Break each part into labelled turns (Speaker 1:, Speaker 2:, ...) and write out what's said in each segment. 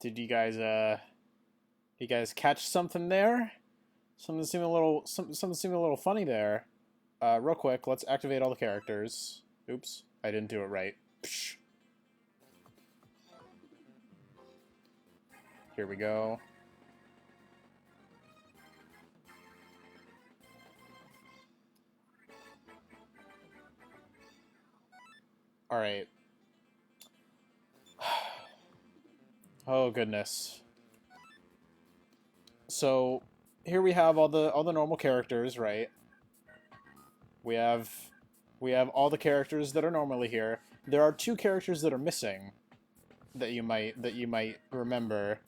Speaker 1: Did you guys catch something there? Something seemed a little funny there. Real quick, let's activate all the characters. Oops, I didn't do it right. Psh. Here we go. All right. Oh goodness. So here we have all the normal characters, right? We have we have all the characters that are normally here. There are two characters that are missing that you might remember.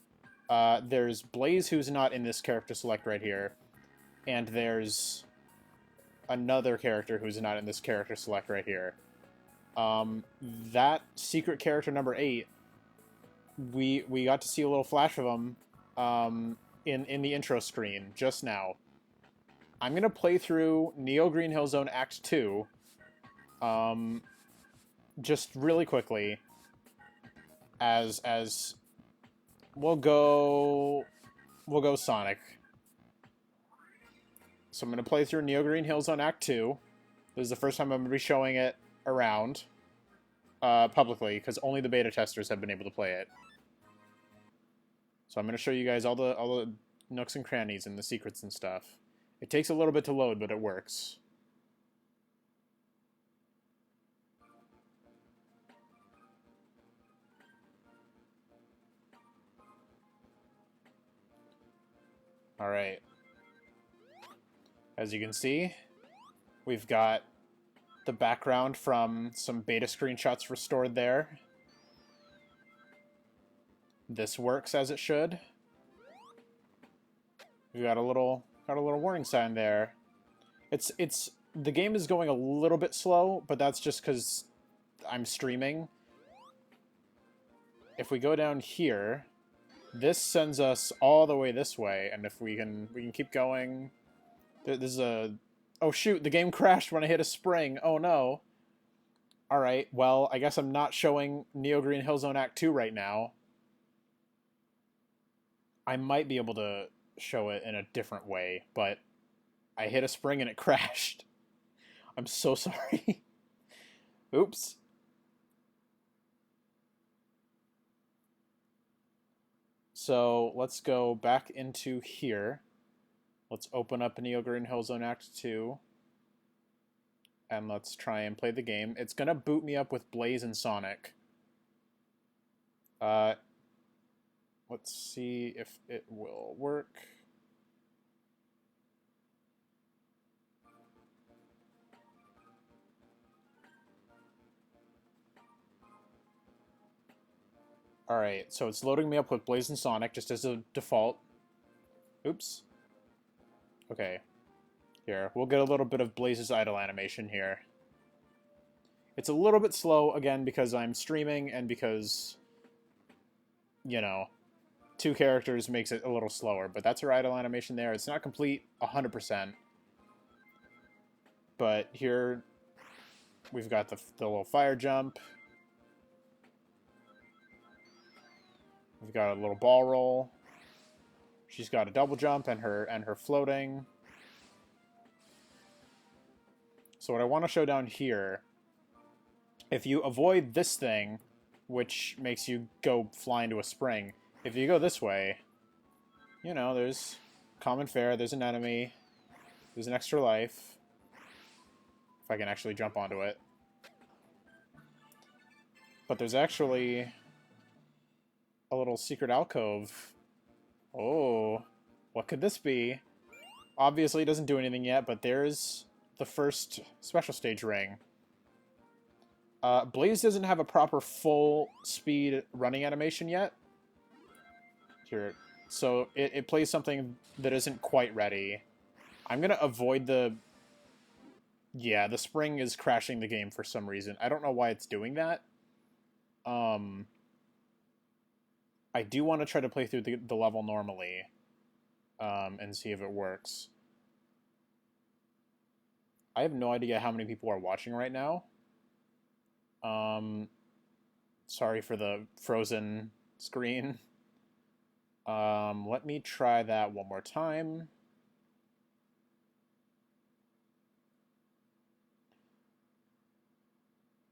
Speaker 1: There's Blaze, who's not in this character select right here, and there's another character who's not in this character select right here. That secret character number 8, we got to see a little flash of him in the intro screen just now. I'm gonna play through Neo Green Hill Zone Act 2, just really quickly. As we'll go Sonic. So I'm gonna play through Neo Green Hill Zone Act 2. This is the first time I'm gonna be showing it around publicly, because only the beta testers have been able to play it. So I'm gonna show you guys all the nooks and crannies and the secrets and stuff. It takes a little bit to load, but it works. Alright. As you can see, we've got the background from some beta screenshots restored there. This works as it should. We got a little warning sign there. It's the game is going a little bit slow, but that's just because I'm streaming. If we go down here, this sends us all the way this way, and if we can keep going. There's a... Oh shoot, the game crashed when I hit a spring. Oh no. Alright, well, I guess I'm not showing Neo Green Hill Zone Act 2 right now. I might be able to show it in a different way, but I hit a spring and it crashed. I'm so sorry. Oops. So let's go back into here. Let's open up Neo Green Hill Zone Act 2. And let's try and play the game. It's going to boot me up with Blaze and Sonic. Let's see if it will work. Alright, so it's loading me up with Blaze and Sonic just as a default. Oops. Okay. Here, we'll get a little bit of Blaze's idle animation here. It's a little bit slow, again, because I'm streaming and because, you know, 2 characters makes it a little slower. But that's her idle animation there. It's not complete 100%. But here, we've got the little fire jump. We've got a little ball roll. She's got a double jump and her floating. So what I want to show down here, if you avoid this thing, which makes you go fly into a spring, if you go this way, you know, there's common fare, there's an enemy, there's an extra life. If I can actually jump onto it. But there's actually a little secret alcove. Oh, what could this be? Obviously, it doesn't do anything yet, but there's the first special stage ring. Blaze doesn't have a proper full speed running animation yet. Here, so it plays something that isn't quite ready. I'm gonna avoid the... Yeah, the spring is crashing the game for some reason. I don't know why it's doing that. I do want to try to play through the level normally, and see if it works. I have no idea how many people are watching right now. Sorry for the frozen screen. Let me try that one more time.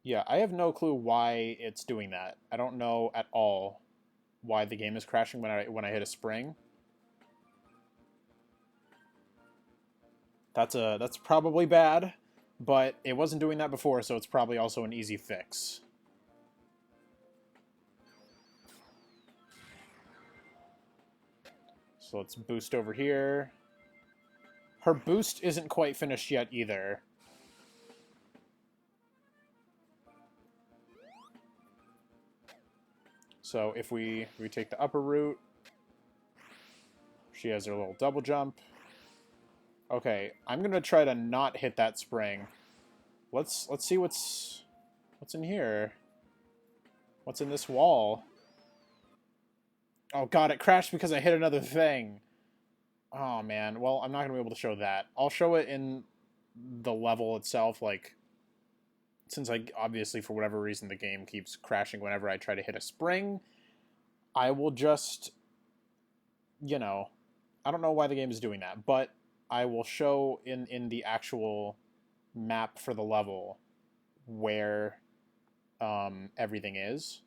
Speaker 1: Yeah, I have no clue why it's doing that. I don't know at all why the game is crashing when I hit a spring. That's probably bad, but it wasn't doing that before, so it's probably also an easy fix. So let's boost over here. Her boost isn't quite finished yet either. So if we take the upper route, she has her little double jump. Okay, I'm gonna try to not hit that spring. Let's see what's in here. What's in this wall? Oh god, it crashed because I hit another thing. Oh man, well, I'm not gonna be able to show that. I'll show it in the level itself, like, since obviously for whatever reason the game keeps crashing whenever I try to hit a spring, I will just, you know, I don't know why the game is doing that, but I will show in the actual map for the level where everything is.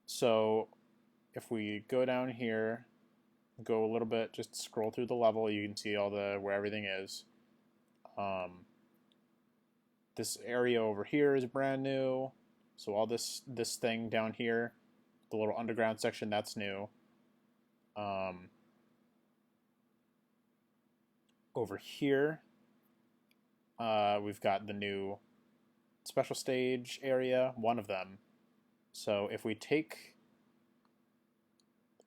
Speaker 1: So if we go down here, go a little bit, just scroll through the level, you can see all the where everything is. This area over here is brand new. So all this thing down here, the little underground section, that's new. Over here, we've got the new special stage area, one of them. So if we take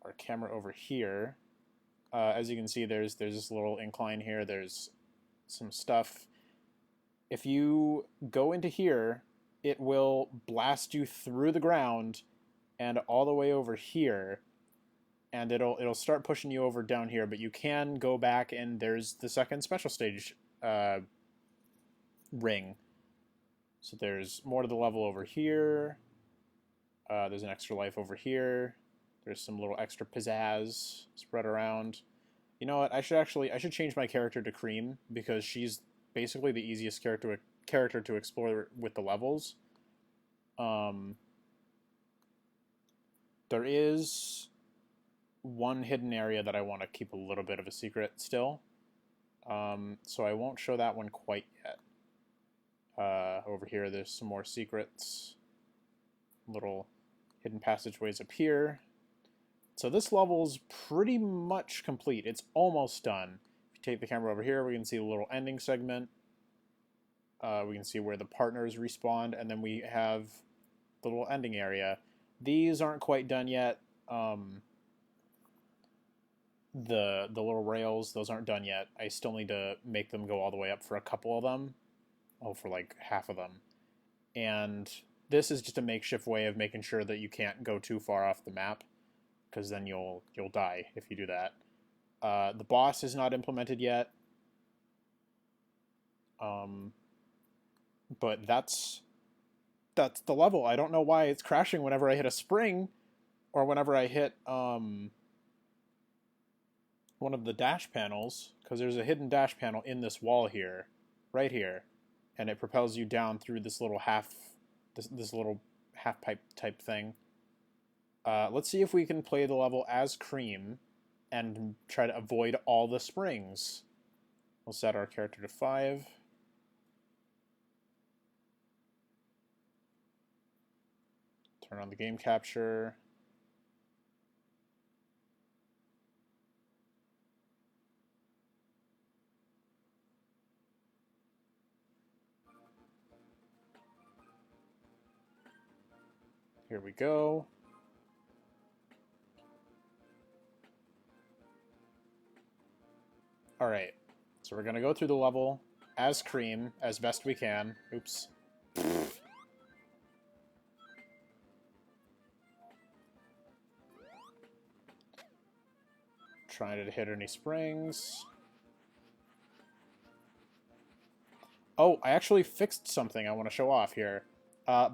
Speaker 1: our camera over here, as you can see, there's this little incline here. There's some stuff. If you go into here, it will blast you through the ground and all the way over here, and it'll start pushing you over down here. But you can go back, and there's the second special stage ring. So there's more to the level over here. There's an extra life over here. There's some little extra pizzazz spread around. You know what? I should change my character to Cream, because she's basically the easiest character to explore with the levels. There is one hidden area that I want to keep a little bit of a secret still. So I won't show that one quite yet. Over here, there's some more secrets. Little hidden passageways up here. So this level's pretty much complete. It's almost done. If you take the camera over here, we can see a little ending segment. We can see where the partners respawn, and then we have the little ending area. These aren't quite done yet. The little rails, those aren't done yet. I still need to make them go all the way up for a couple of them. Oh, for like half of them. And this is just a makeshift way of making sure that you can't go too far off the map, because then you'll die if you do that. The boss is not implemented yet. But that's the level. I don't know why it's crashing whenever I hit a spring, or whenever I hit one of the dash panels, because there's a hidden dash panel in this wall here, right here, and it propels you down through this little this little half pipe type thing. Let's see if we can play the level as Cream and try to avoid all the springs. We'll set our character to 5. Turn on the game capture. Here we go. All right, so we're gonna go through the level as Cream as best we can. Oops. Trying to hit any springs. Oh, I actually fixed something I want to show off here.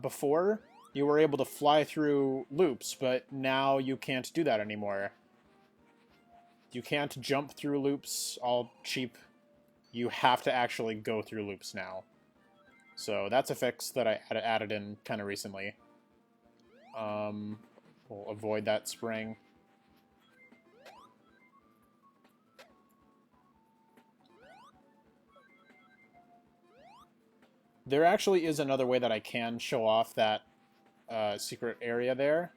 Speaker 1: Before, you were able to fly through loops, but now you can't do that anymore. You can't jump through loops all cheap. You have to actually go through loops now. So that's a fix that I added in kind of recently. We'll avoid that spring. There actually is another way that I can show off that secret area there.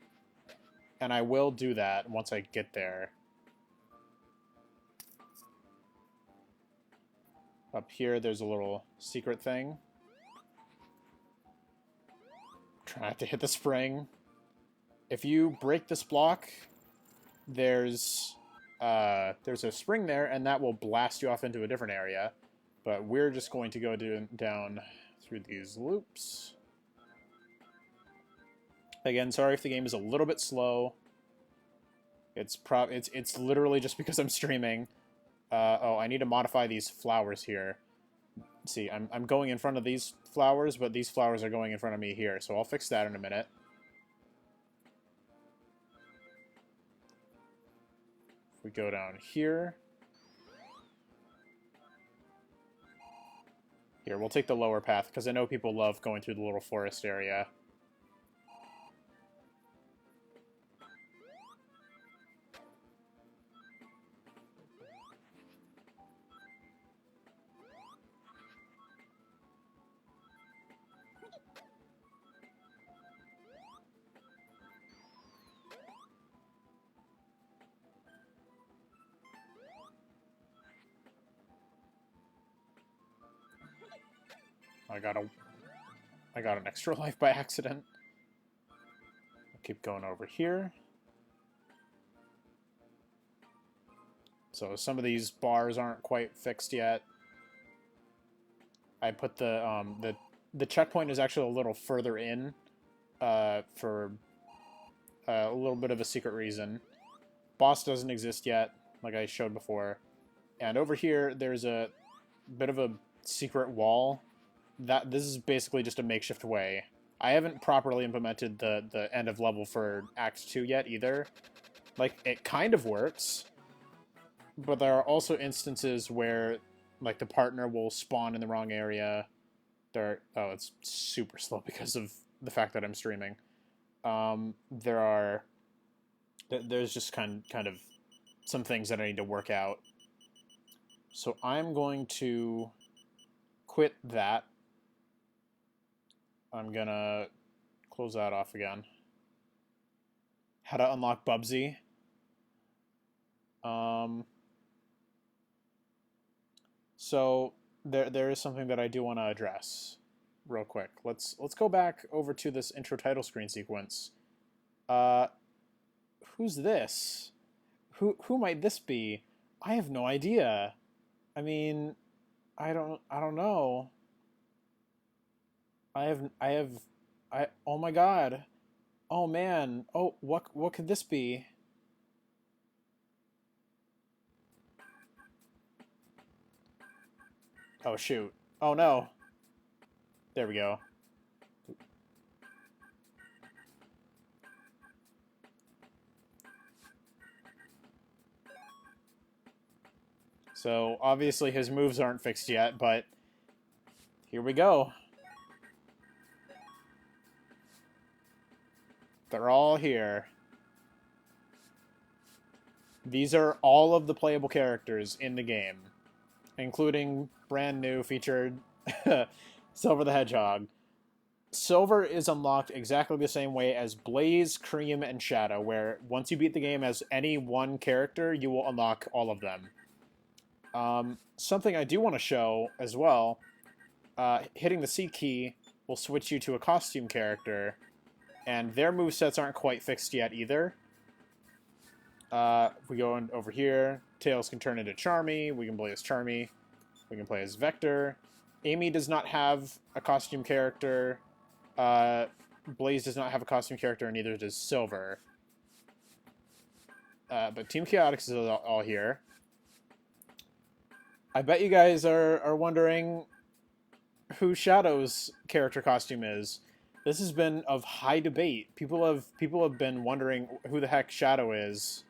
Speaker 1: And I will do that once I get there. Up here, there's a little secret thing. Try not to hit the spring. If you break this block, there's a spring there, and that will blast you off into a different area. But we're just going to go down through these loops. Again, sorry if the game is a little bit slow. It's literally just because I'm streaming. Oh, I need to modify these flowers here. Let's see, I'm going in front of these flowers, but these flowers are going in front of me here, so I'll fix that in a minute. If we go down here. Here, we'll take the lower path, because I know people love going through the little forest area. I got an extra life by accident. I'll keep going over here. So some of these bars aren't quite fixed yet. I put the checkpoint is actually a little further in for a little bit of a secret reason. Boss doesn't exist yet, like I showed before. And over here, there's a bit of a secret wall. This is basically just a makeshift way. I haven't properly implemented the end of level for Act 2 yet either. Like, it kind of works, but there are also instances where, like, the partner will spawn in the wrong area. Oh, it's super slow because of the fact that I'm streaming. There's just kind of some things that I need to work out. So I'm going to quit that. I'm gonna close that off again. How to unlock Bubsy. So there is something that I do want to address real quick. Let's go back over to this intro title screen sequence. Who's this? Who might this be? I have no idea. I mean, I don't know. Oh my god. Oh man. Oh, what could this be? Oh shoot. Oh no. There we go. So obviously his moves aren't fixed yet, but here we go. They're all here. These are all of the playable characters in the game, including brand new featured Silver the Hedgehog. Silver is unlocked exactly the same way as Blaze, Cream, and Shadow, where once you beat the game as any one character, you will unlock all of them. Something I do want to show as well, hitting the C key will switch you to a costume character, and their movesets aren't quite fixed yet either. If we go over here, Tails can turn into Charmy, we can play as Charmy, we can play as Vector. Amy does not have a costume character, Blaze does not have a costume character, and neither does Silver. But Team Chaotix is all here. I bet you guys are wondering who Shadow's character costume is. This has been of high debate. People have been wondering who the heck Shadow is.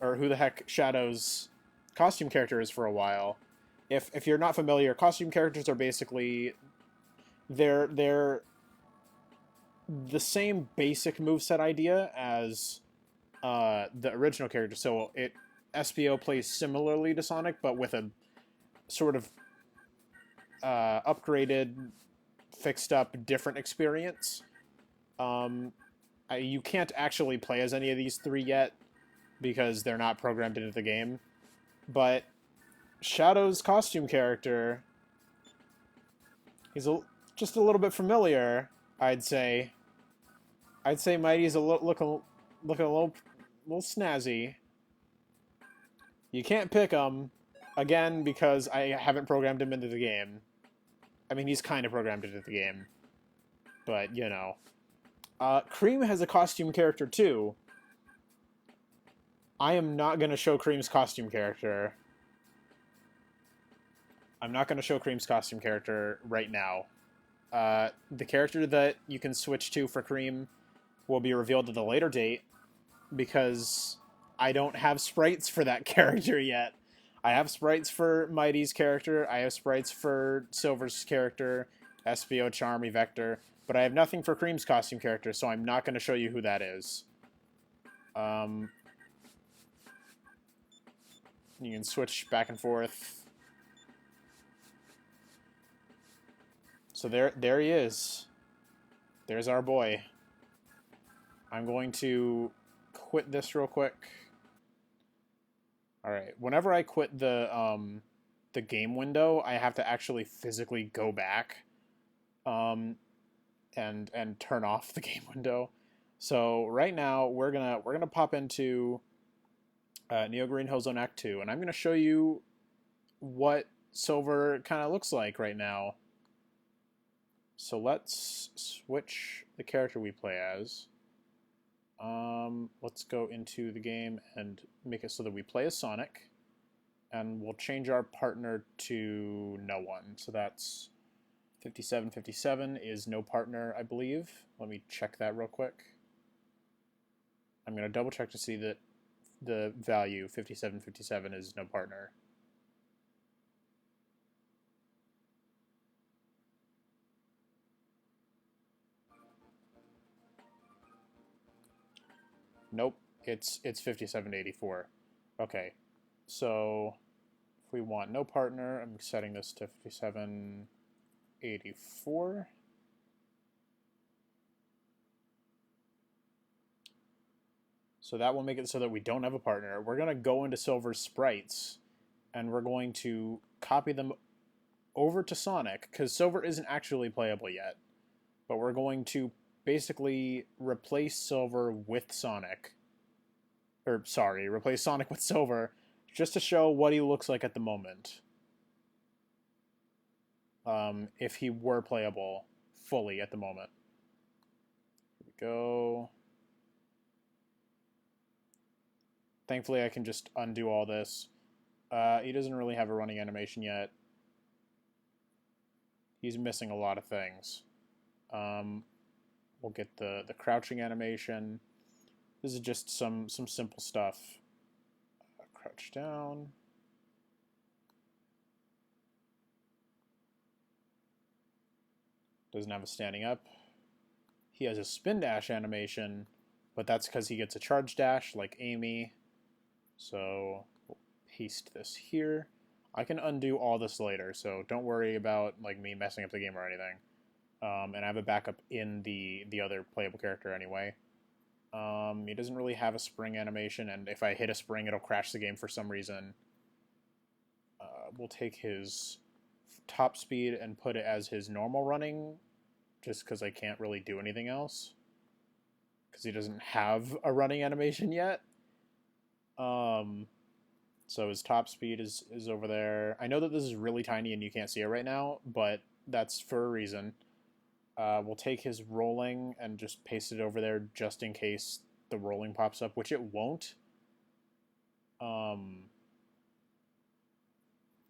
Speaker 1: or who the heck Shadow's costume character is for a while. If you're not familiar, costume characters are basically they're the same basic moveset idea as the original character. So SPO plays similarly to Sonic, but with a sort of upgraded, fixed up, different experience. You can't actually play as any of these three yet because they're not programmed into the game. But Shadow's costume character, he's just a little bit familiar, I'd say. I'd say Mighty's looking a little snazzy. You can't pick him, again, because I haven't programmed him into the game. I mean, he's kind of programmed into the game. But, you know. Cream has a costume character, too. I am not going to show Cream's costume character. I'm not going to show Cream's costume character right now. The character that you can switch to for Cream will be revealed at a later date, because I don't have sprites for that character yet. I have sprites for Mighty's character, I have sprites for Silver's character, SPO, Charmy, Vector, but I have nothing for Cream's costume character, so I'm not going to show you who that is. You can switch back and forth. So there he is. There's our boy. I'm going to quit this real quick. All right. Whenever I quit the game window, I have to actually physically go back, and turn off the game window. So right now we're gonna pop into Neo Green Hill Zone Act 2, and I'm gonna show you what Silver kind of looks like right now. So let's switch the character we play as. Let's go into the game and make it so that we play as Sonic, and we'll change our partner to no one. So that's 5757 is no partner, I believe. Let me check that real quick. I'm going to double check to see that the value 5757 is no partner. Nope, it's 5784. Okay, so if we want no partner, I'm setting this to 5784. So that will make it so that we don't have a partner. We're going to go into Silver's sprites, and we're going to copy them over to Sonic, because Silver isn't actually playable yet. But we're going to basically replace Silver with Sonic. Or, sorry, replace Sonic with Silver, just to show what he looks like at the moment. If he were playable fully at the moment. Here we go. Thankfully, I can just undo all this. He doesn't really have a running animation yet. He's missing a lot of things. We'll get the crouching animation. This is just some simple stuff. Crouch down. Doesn't have a standing up. He has a spin dash animation, but that's because he gets a charge dash like Amy. So we'll paste this here. I can undo all this later, so don't worry about like me messing up the game or anything. And I have a backup in the other playable character anyway. He doesn't really have a spring animation, and if I hit a spring, it'll crash the game for some reason. We'll take his top speed and put it as his normal running, just because I can't really do anything else. Because he doesn't have a running animation yet. So his top speed is over there. I know that this is really tiny and you can't see it right now, but that's for a reason. We'll take his rolling and just paste it over there just in case the rolling pops up, which it won't.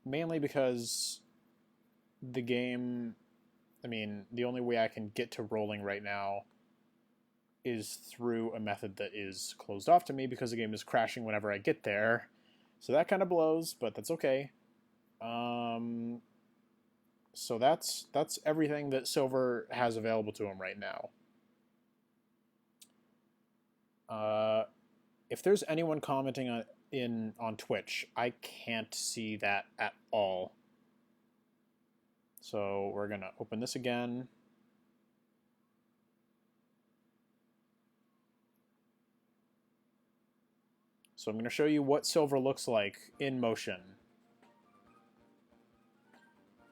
Speaker 1: Mainly because the game, I mean, the only way I can get to rolling right now is through a method that is closed off to me because the game is crashing whenever I get there. So that kind of blows, but that's okay. So that's everything that Silver has available to him right now. If there's anyone commenting on Twitch, I can't see that at all. So we're gonna open this again. So I'm gonna show you what Silver looks like in motion.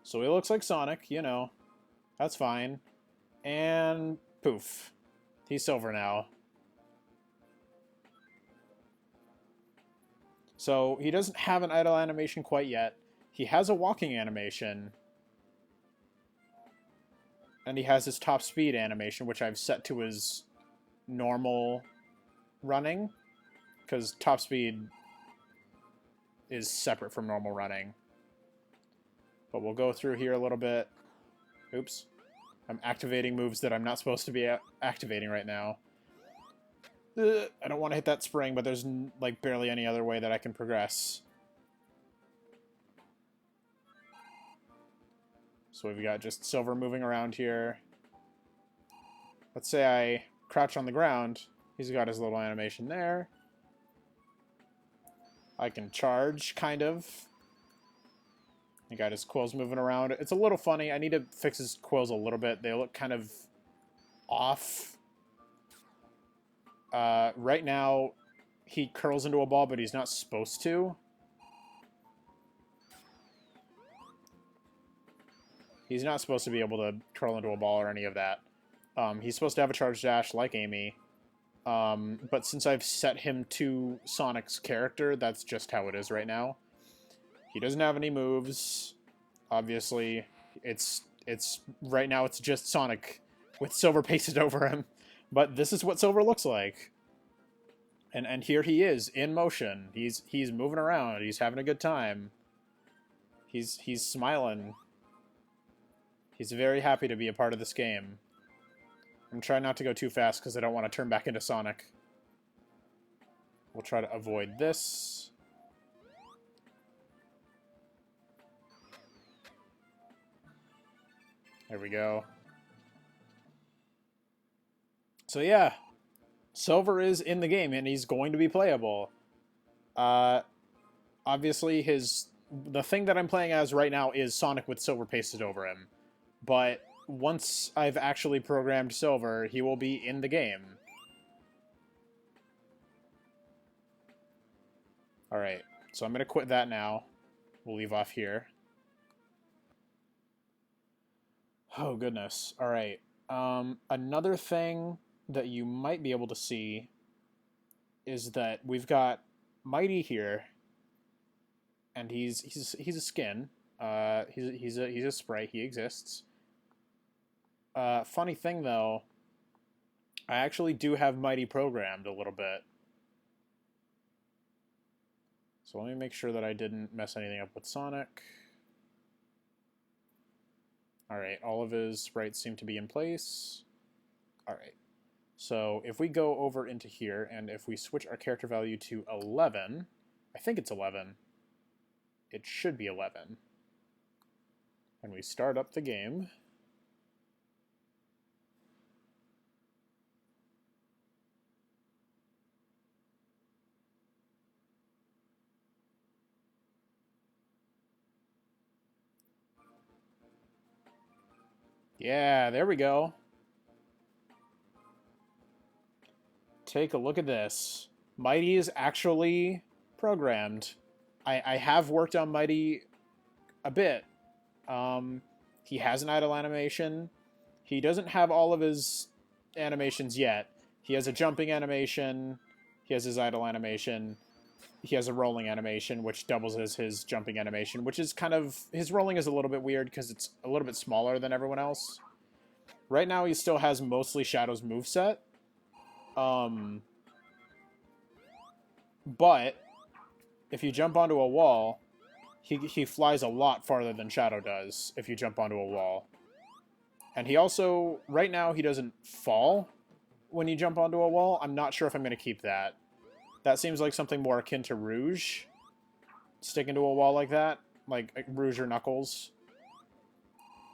Speaker 1: So he looks like Sonic, you know, that's fine. And poof, he's Silver now. So he doesn't have an idle animation quite yet. He has a walking animation. And he has his top speed animation, which I've set to his normal running. Because top speed is separate from normal running. But we'll go through here a little bit. Oops. I'm activating moves that I'm not supposed to be activating right now. I don't want to hit that spring, but there's like barely any other way that I can progress. So we've got just Silver moving around here. Let's say I crouch on the ground. He's got his little animation there. I can charge, kind of. He got his quills moving around. It's a little funny. I need to fix his quills a little bit. They look kind of off. Right now, he curls into a ball, but he's not supposed to. He's not supposed to be able to curl into a ball or any of that. He's supposed to have a charge dash like Amy. But since I've set him to Sonic's character, that's just how it is right now. He doesn't have any moves. Obviously, it's right now it's just Sonic with Silver pasted over him. But this is what Silver looks like. And here he is in motion. He's moving around. He's having a good time. He's smiling. He's very happy to be a part of this game. I'm trying not to go too fast because I don't want to turn back into Sonic. We'll try to avoid this. There we go. So yeah, Silver is in the game and he's going to be playable. Obviously the thing that I'm playing as right now is Sonic with Silver pasted over him. But once I've actually programmed Silver, he will be in the game. Alright, so I'm going to quit that now. We'll leave off here. Oh, goodness. Alright. Another thing that you might be able to see is that we've got Mighty here, and he's a skin. He's a sprite. He exists. Funny thing though, I actually do have Mighty programmed a little bit. So let me make sure that I didn't mess anything up with Sonic. Alright, all of his sprites seem to be in place. Alright, so if we go over into here, and if we switch our character value to 11, I think it's 11. It should be 11. And we start up the game. Yeah, there we go. Take a look at this. Mighty is actually programmed. I have worked on Mighty a bit. He has an idle animation. He doesn't have all of his animations yet. He has a jumping animation. He has his idle animation. He has a rolling animation, which doubles as his jumping animation, which is kind of... His rolling is a little bit weird because it's a little bit smaller than everyone else. Right now, he still has mostly Shadow's moveset. But if you jump onto a wall, he flies a lot farther than Shadow does if you jump onto a wall. And he also... Right now, he doesn't fall. when you jump onto a wall. I'm not sure if I'm going to keep that. That seems like something more akin to Rouge. Sticking to a wall like that. Like Rouge or Knuckles.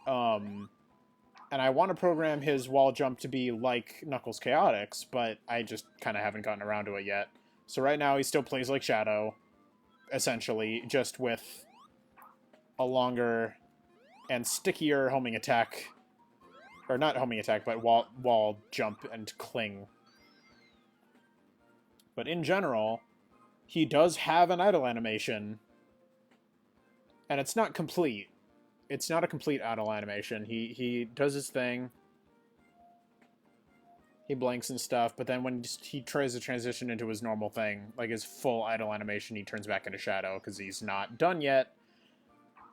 Speaker 1: And I want to program his wall jump to be like Knuckles' Chaotix, but I just kind of haven't gotten around to it yet. So right now he still plays like Shadow, essentially, just with a longer and stickier homing attack. Or not homing attack, but wall jump and cling. But in general, he does have an idle animation. And it's not complete. It's not a complete idle animation. He does his thing. He blinks and stuff, but then when he tries to transition into his normal thing, like his full idle animation, he turns back into Shadow, because he's not done yet.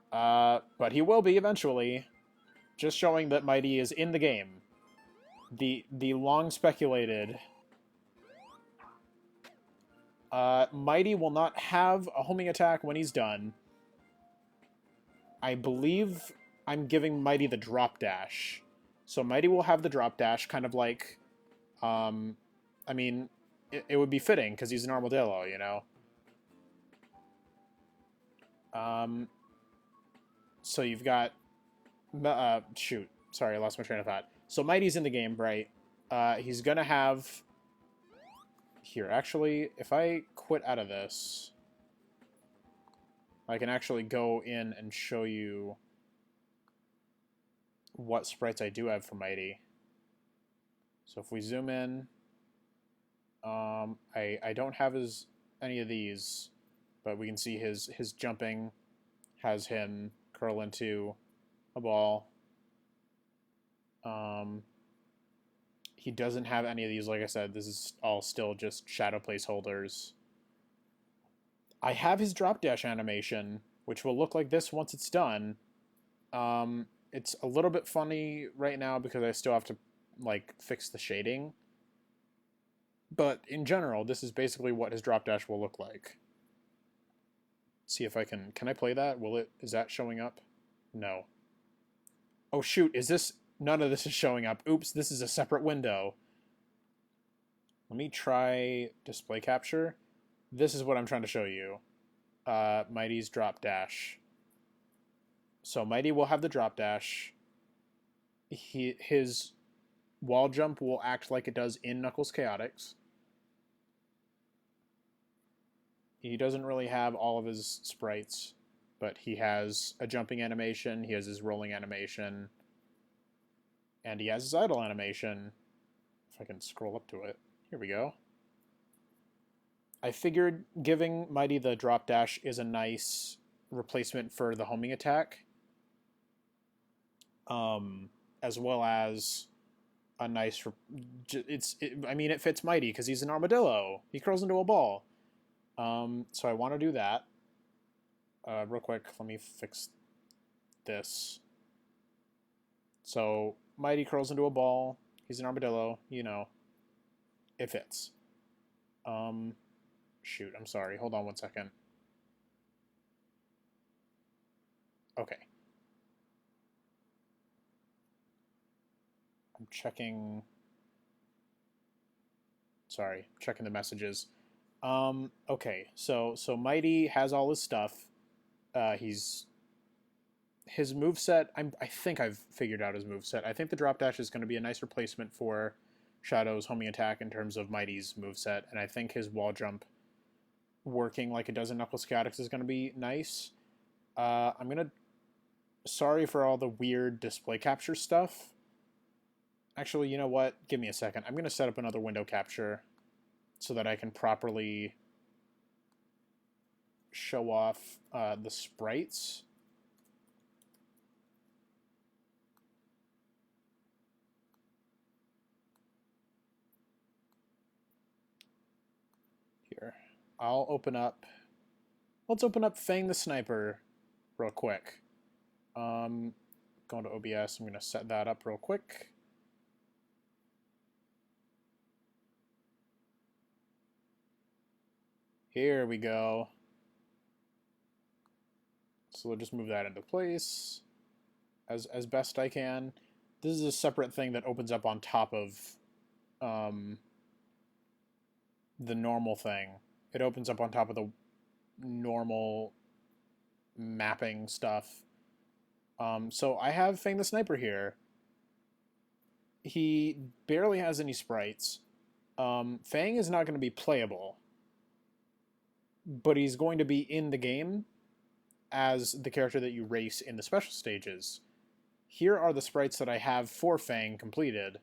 Speaker 1: But he will be eventually. Just showing that Mighty is in the game. The long speculated... Mighty will not have a homing attack when he's done. I believe I'm giving Mighty the drop dash. So Mighty will have the drop dash, kind of like... I mean, it would be fitting, because he's an Armadillo, you know? So you've got... shoot. Sorry, I lost my train of thought. So Mighty's in the game, right? He's gonna have... Here, actually, if I quit out of this... I can actually go in and show you what sprites I do have for Mighty. So if we zoom in, I don't have any of these, but we can see his jumping has him curl into a ball. He doesn't have any of these, like I said. This is all still just shadow placeholders. I have his drop dash animation, which will look like this once it's done. It's a little bit funny right now because I still have to like fix the shading. But in general, this is basically what his drop dash will look like. See if I can I play that? Is that showing up? No. Oh shoot, none of this is showing up. Oops, this is a separate window. Let me try display capture. This is what I'm trying to show you. Mighty's drop dash. So Mighty will have the drop dash. His wall jump will act like it does in Knuckles Chaotix. He doesn't really have all of his sprites, but he has a jumping animation, he has his rolling animation, and he has his idle animation. If I can scroll up to it. Here we go. I figured giving Mighty the drop dash is a nice replacement for the homing attack. As well as a nice... I mean, it fits Mighty because he's an Armadillo. He curls into a ball. So I want to do that. Real quick, let me fix this. So Mighty curls into a ball. He's an Armadillo. You know, it fits. Shoot, I'm sorry. Hold on 1 second. Okay. I'm checking... Sorry, checking the messages. Okay, so Mighty has all his stuff. His moveset, I think I've figured out his moveset. I think the drop dash is going to be a nice replacement for Shadow's homing attack in terms of Mighty's moveset, and I think his wall jump working like it does in Knuckles Chaotix is going to be nice. I'm going to... Sorry for all the weird display capture stuff. Actually, you know what? Give me a second. I'm going to set up another window capture so that I can properly show off the sprites. Here. Let's open up Fang the Sniper real quick. Going to OBS, I'm going to set that up real quick. Here we go. So we'll just move that into place as best I can. This is a separate thing that opens up on top of um, the normal thing. It opens up on top of the normal mapping stuff. So I have Fang the Sniper here. He barely has any sprites. Fang is not going to be playable, but he's going to be in the game as the character that you race in the special stages. Here are the sprites that I have for Fang completed,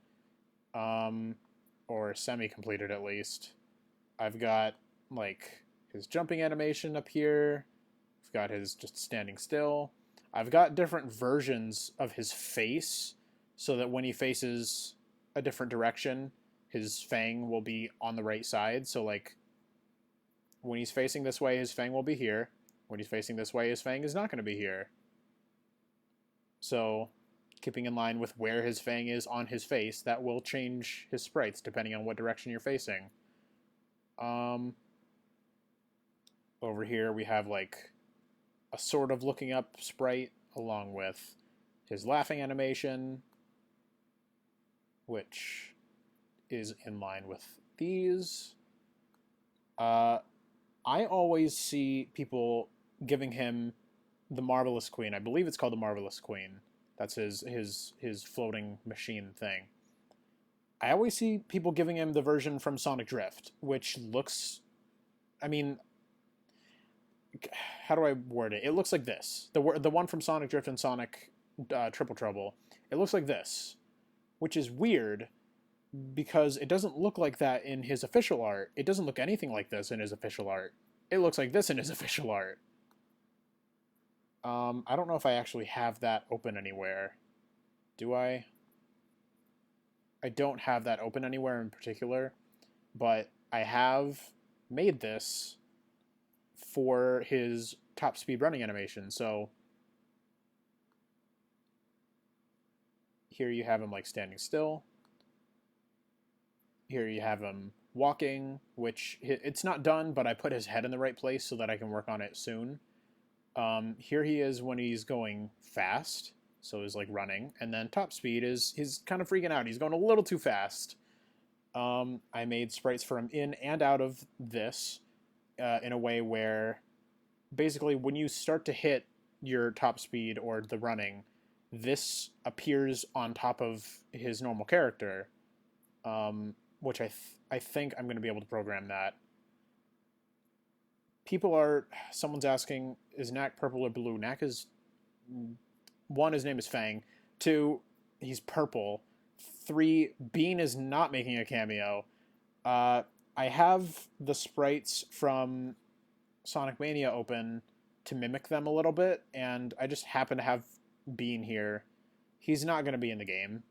Speaker 1: or semi-completed at least. I've got like his jumping animation up here. I've got his just standing still. I've got different versions of his face so that when he faces a different direction, his Fang will be on the right side. So like when he's facing this way, his Fang will be here. When he's facing this way, his Fang is not going to be here. So keeping in line with where his Fang is on his face, that will change his sprites depending on what direction you're facing. Over here we have like a sort of looking up sprite along with his laughing animation, which is in line with these. I always see people giving him the Marvelous Queen. I believe it's called the Marvelous Queen. That's his floating machine thing. I always see people giving him the version from Sonic Drift, which looks, I mean, how do I word it? It looks like this. The one from Sonic Drift and Sonic Triple Trouble. It looks like this, which is weird because it doesn't look like that in his official art. It doesn't look anything like this in his official art. It looks like this in his official art. I don't know if I actually have that open anywhere. Do I? I don't have that open anywhere in particular, but I have made this for his top speed running animation. So here you have him like standing still. Here you have him walking, which it's not done, but I put his head in the right place so that I can work on it soon. Here he is when he's going fast, so he's like running, and then top speed is he's kind of freaking out. He's going a little too fast. I made sprites for him in and out of this in a way where basically when you start to hit your top speed or the running, this appears on top of his normal character, which I think I'm going to be able to program that. Someone's asking, is Knack purple or blue? Knack is, one, his name is Fang. Two, he's purple. Three, Bean is not making a cameo. I have the sprites from Sonic Mania open to mimic them a little bit, and I just happen to have Bean here. He's not going to be in the game.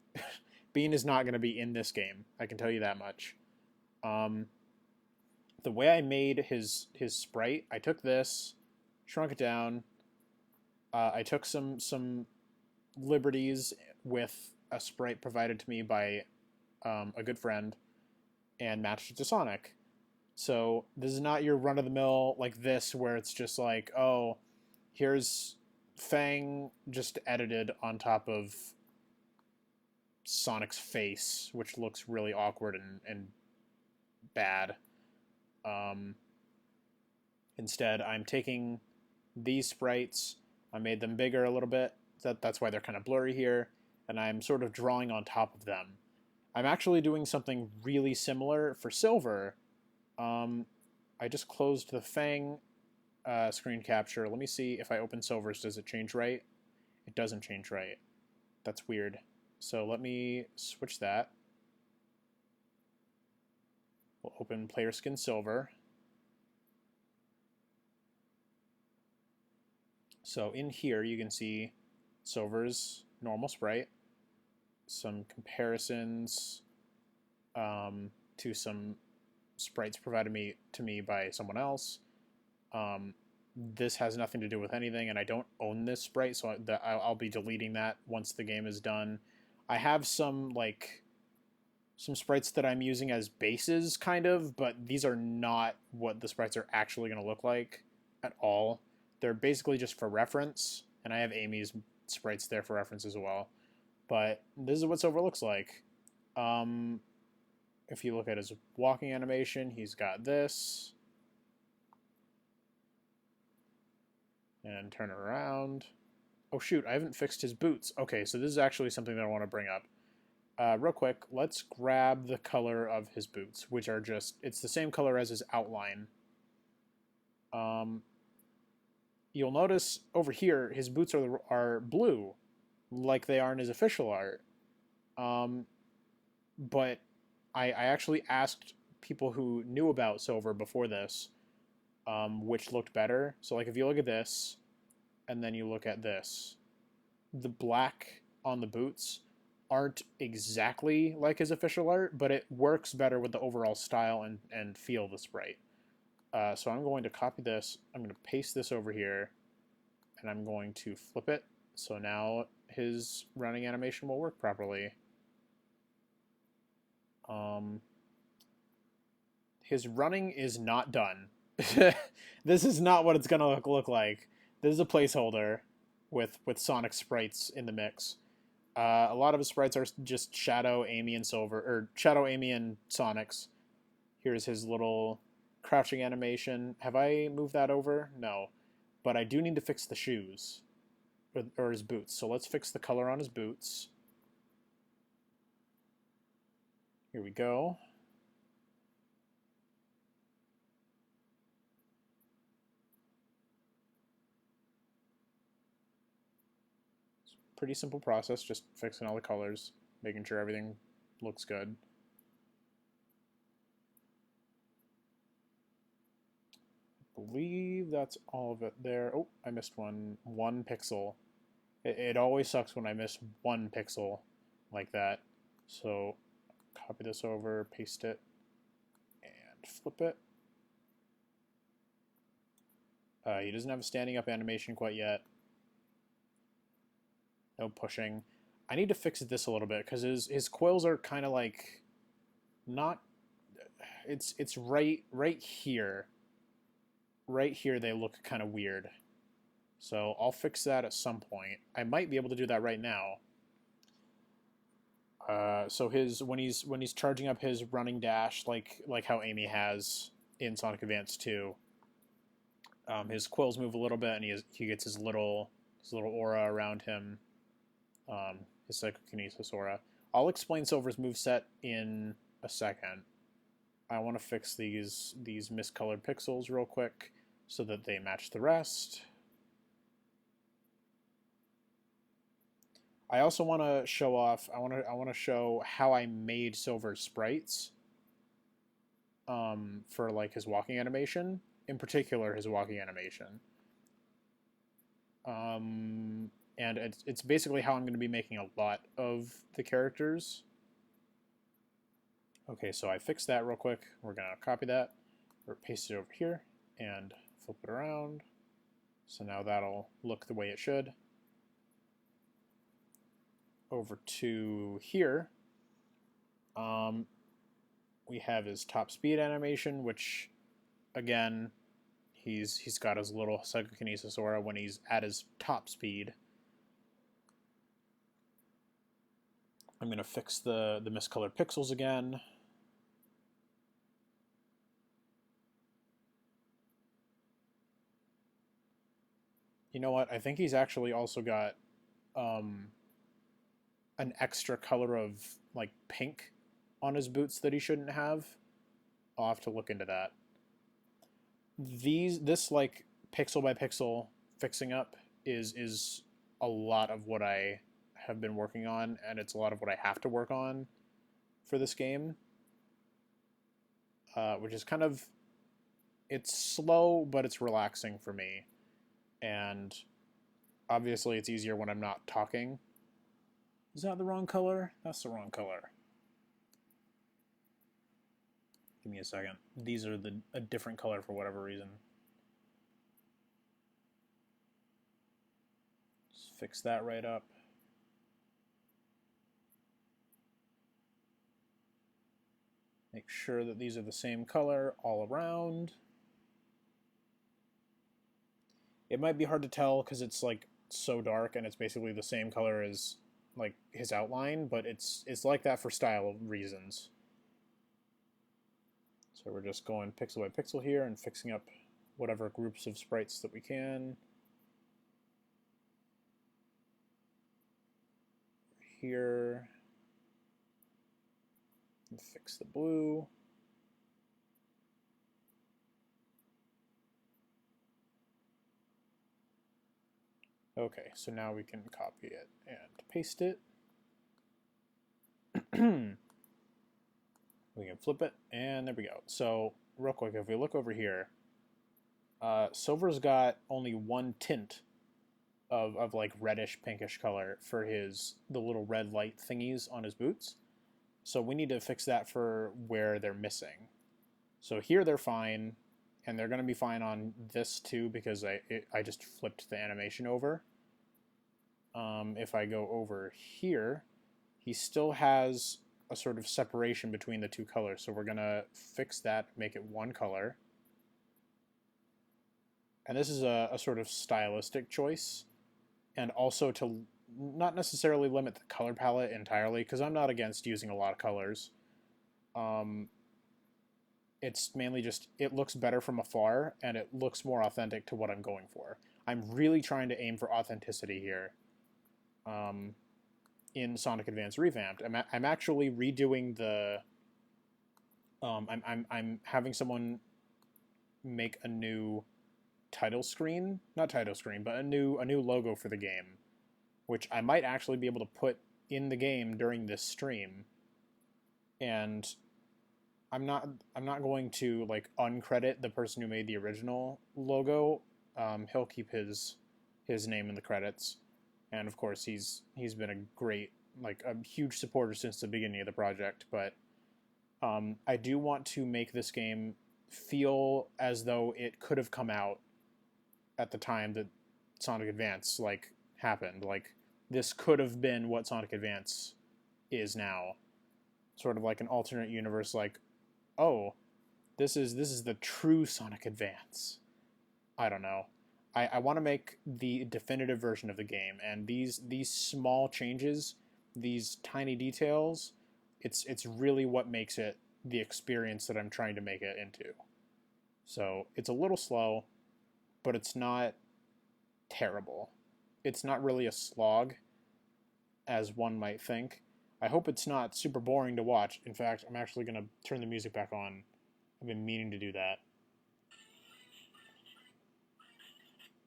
Speaker 1: Bean is not going to be in this game. I can tell you that much. The way I made his sprite, I took this, shrunk it down. I took some liberties with a sprite provided to me by a good friend and matched it to Sonic. So this is not your run-of-the-mill like this where it's just like, oh, here's Fang just edited on top of Sonic's face, which looks really awkward and bad. Instead, I'm taking these sprites, I made them bigger a little bit, that's why they're kind of blurry here, and I'm sort of drawing on top of them. I'm actually doing something really similar for Silver. I just closed the Fang screen capture. Let me see if I open Silver's, does it change right? It doesn't change right. That's weird. So let me switch that. We'll open Player Skin Silver. So in here you can see Silver's normal sprite, some comparisons to some sprites provided to me by someone else. This has nothing to do with anything, and I don't own this sprite, so I'll be deleting that once the game is done. I have some sprites that I'm using as bases, kind of, but these are not what the sprites are actually going to look like at all. They're basically just for reference, and I have Amy's sprites there for reference as well. But this is what Silver looks like. if you look at his walking animation, he's got this. And turn it around. Oh shoot, I haven't fixed his boots. Okay, so this is actually something that I want to bring up. Real quick, let's grab the color of his boots, which are just, it's the same color as his outline. You'll notice over here, his boots are blue, like they are in his official art. But I actually asked people who knew about silver before this, which looked better. So like if you look at this, and then you look at this, the black on the boots aren't exactly like his official art, but it works better with the overall style and feel of the sprite. So I'm going to copy this, I'm going to paste this over here, and I'm going to flip it, so now his running animation will work properly. His running is not done. This is not what it's going to look like. This is a placeholder with Sonic sprites in the mix. A lot of his sprites are just Shadow, Amy, and Silver, or Shadow, Amy, and Sonic's. Here's his little crouching animation. Have I moved that over? No. But I do need to fix the shoes, or his boots. So let's fix the color on his boots. Here we go. Pretty simple process, just fixing all the colors, making sure everything looks good. I believe that's all of it there. Oh, I missed one pixel. It always sucks when I miss one pixel like that. So copy this over, paste it, and flip it. He doesn't have a standing up animation quite yet. No pushing. I need to fix this a little bit because his coils are kind of like not. It's right here. Right here they look kind of weird. So I'll fix that at some point. I might be able to do that right now. So when he's charging up his running dash like how Amy has in Sonic Advance 2, his quills move a little bit and he gets his little aura around him. His psychokinesis aura. I'll explain Silver's moveset in a second. I want to fix these miscolored pixels real quick so that they match the rest. I also want to show off. I want to show how I made Silver's sprites. For like his walking animation, in particular his walking animation. And it's basically how I'm going to be making a lot of the characters. Okay, so I fixed that real quick. We're going to copy that, or paste it over here, and flip it around. So now that'll look the way it should. Over to here, we have his top speed animation, which, again, he's got his little psychokinesis aura when he's at his top speed. I'm going to fix the miscolored pixels again. You know what? I think he's actually also got an extra color of like pink on his boots that he shouldn't have. I'll have to look into that. This like pixel by pixel fixing up is a lot of what I have been working on, and it's a lot of what I have to work on for this game, which is kind of, it's slow, but it's relaxing for me, and obviously it's easier when I'm not talking. Is that the wrong color? That's the wrong color. Give me a second. These are a different color for whatever reason. Just fix that right up. Make sure that these are the same color all around. It might be hard to tell because it's like so dark and it's basically the same color as like his outline, but it's like that for style reasons. So we're just going pixel by pixel here and fixing up whatever groups of sprites that we can. Here. And fix the blue. Okay, so now we can copy it and paste it. We can flip it, and there we go. So, real quick, if we look over here, Silver's got only one tint of like reddish pinkish color for the little red light thingies on his boots. So we need to fix that for where they're missing. So here they're fine, and they're going to be fine on this too because I just flipped the animation over. If I go over here, he still has a sort of separation between the two colors. So we're going to fix that, make it one color. And this is a sort of stylistic choice. And also to not necessarily limit the color palette entirely, because I'm not against using a lot of colors. It's mainly just, it looks better from afar, and it looks more authentic to what I'm going for. I'm really trying to aim for authenticity here. In Sonic Advance Revamped, I'm actually redoing the. I'm having someone make a new title screen, not title screen, but a new logo for the game, which I might actually be able to put in the game during this stream. And I'm not going to like uncredit the person who made the original logo. He'll keep his name in the credits. And of course, he's been a great, like a huge supporter since the beginning of the project. But I do want to make this game feel as though it could have come out at the time that Sonic Advance like happened. Like this could have been what Sonic Advance is now, sort of like an alternate universe. Like, oh, this is the true Sonic Advance. I don't know. I want to make the definitive version of the game, and these small changes, these tiny details, it's really what makes it the experience that I'm trying to make it into. So it's a little slow, but it's not terrible. It's not really a slog, as one might think. I hope it's not super boring to watch. In fact, I'm actually going to turn the music back on. I've been meaning to do that.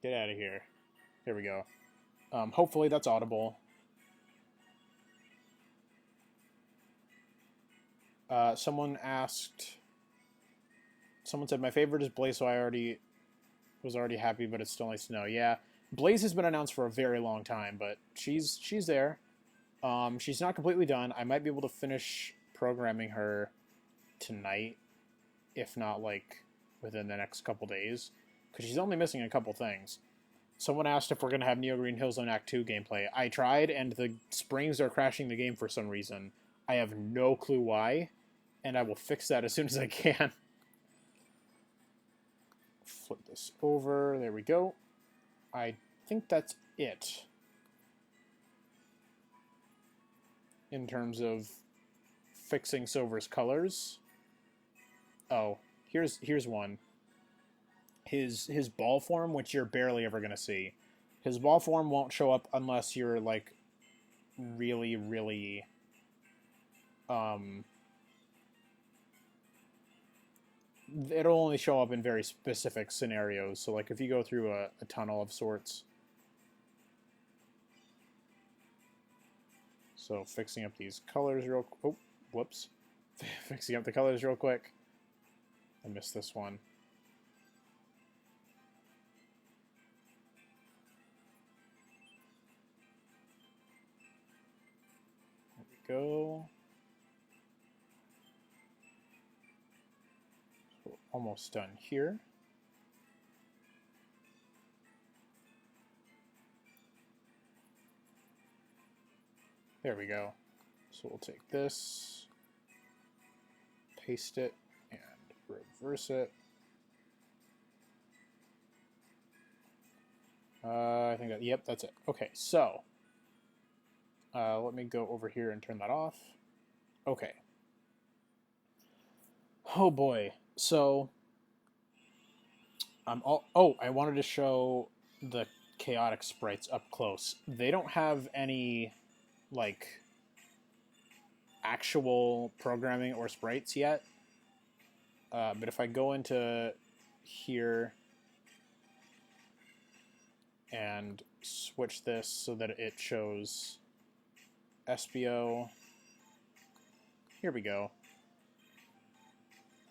Speaker 1: Get out of here. There we go. Hopefully that's audible. Someone said, my favorite is Blaze, so I was already happy, but it's still nice to know. Yeah, Blaze has been announced for a very long time, but she's there. She's not completely done. I might be able to finish programming her tonight, if not like within the next couple days, because she's only missing a couple things. Someone asked if we're going to have Neo Green Hill Zone Act 2 gameplay. I tried, and the springs are crashing the game for some reason. I have no clue why, and I will fix that as soon as I can. Flip this over. There we go. I think that's it in terms of fixing Silver's colors. Oh, here's one. His ball form, which you're barely ever going to see. His ball form won't show up unless you're, like, really, really... it'll only show up in very specific scenarios. So, like, if you go through a tunnel of sorts. So, fixing up these colors real... Oh, whoops. Fixing up the colors real quick. I missed this one. Go. So almost done here. There we go. So we'll take this, paste it, and reverse it. I think that, yep, that's it. Okay, so let me go over here and turn that off. Okay. Oh boy. So, oh, I wanted to show the Chaotix sprites up close. They don't have any, like, actual programming or sprites yet. But if I go into here and switch this so that it shows SBO, here we go.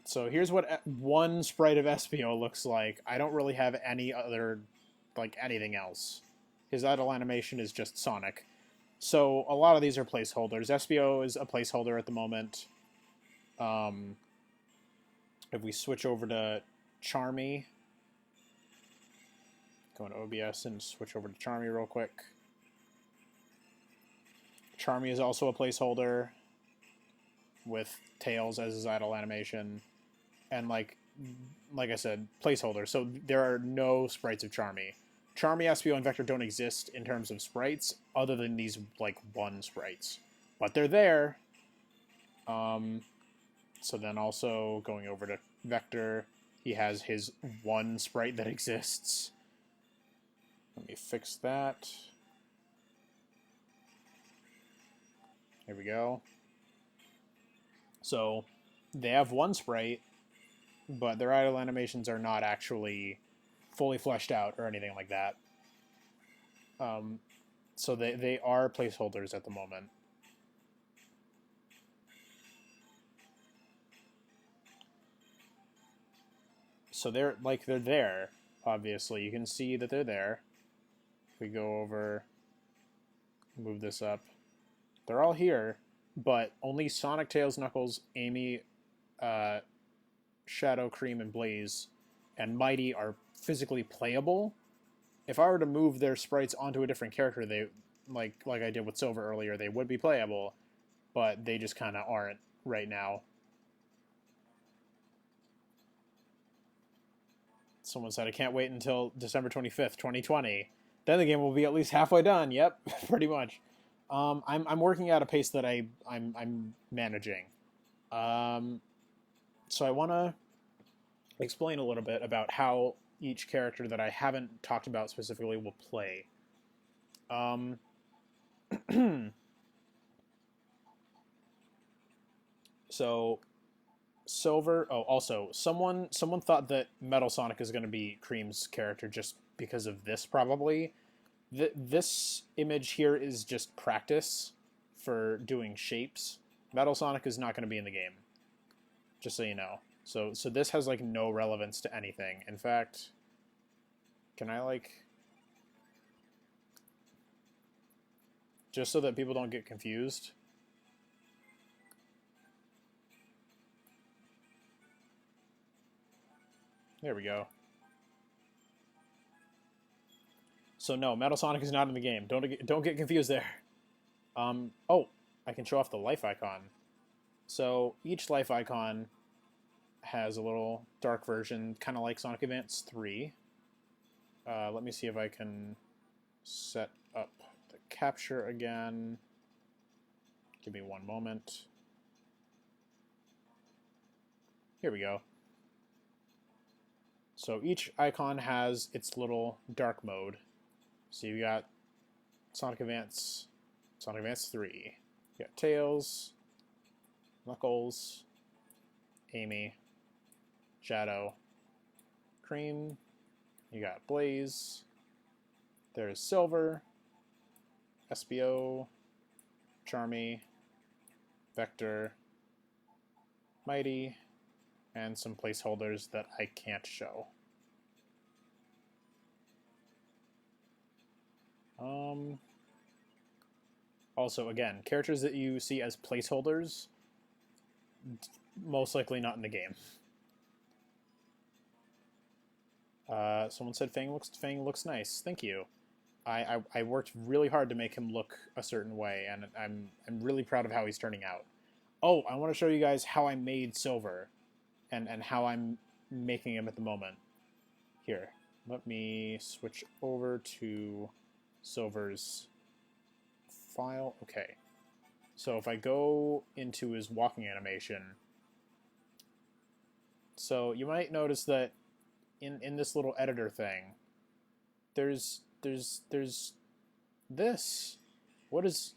Speaker 1: So here's what one sprite of SBO looks like. I don't really have any other, like, anything else. His idle animation is just Sonic. So a lot of these are placeholders. SBO is a placeholder at the moment. If we switch over to Charmy, go into OBS and switch over to Charmy real quick. Charmy is also a placeholder with Tails as his idle animation. And like I said, placeholder. So there are no sprites of Charmy. Charmy, SBO, and Vector don't exist in terms of sprites, other than these like one sprites. But they're there. So then also going over to Vector, he has his one sprite that exists. Let me fix that. Here we go. So they have one sprite, but their idle animations are not actually fully fleshed out or anything like that. So they are placeholders at the moment. So they're there, obviously. You can see that they're there. If we go over, move this up, they're all here, but only Sonic, Tails, Knuckles, Amy, Shadow, Cream, and Blaze, and Mighty are physically playable. If I were to move their sprites onto a different character, they like I did with Silver earlier, they would be playable, but they just kind of aren't right now. Someone said, I can't wait until December 25th, 2020. Then the game will be at least halfway done. Yep, pretty much. I'm working at a pace that I'm managing. So I want to explain a little bit about how each character that I haven't talked about specifically will play. So Silver. Oh, also someone thought that Metal Sonic is going to be Cream's character just because of this, probably. This image here is just practice for doing shapes. Metal Sonic is not going to be in the game, just so you know. So this has like no relevance to anything. In fact, can I like, just so that people don't get confused? There we go. So no, Metal Sonic is not in the game. Don't get confused there. Oh, I can show off the life icon. So each life icon has a little dark version, kind of like Sonic Advance 3. Let me see if I can set up the capture again. Give me one moment. Here we go. So each icon has its little dark mode. So you got Sonic Advance 3. You got Tails, Knuckles, Amy, Shadow, Cream. You got Blaze. There's Silver, SBO, Charmy, Vector, Mighty, and some placeholders that I can't show. Also, again, characters that you see as placeholders, most likely not in the game. Someone said Fang looks nice. Thank you. I worked really hard to make him look a certain way, and I'm really proud of how he's turning out. Oh, I want to show you guys how I made Silver, and how I'm making him at the moment. Here, let me switch over to Silver's file. Okay, so if I go into his walking animation, So you might notice that in this little editor thing, there's this. What is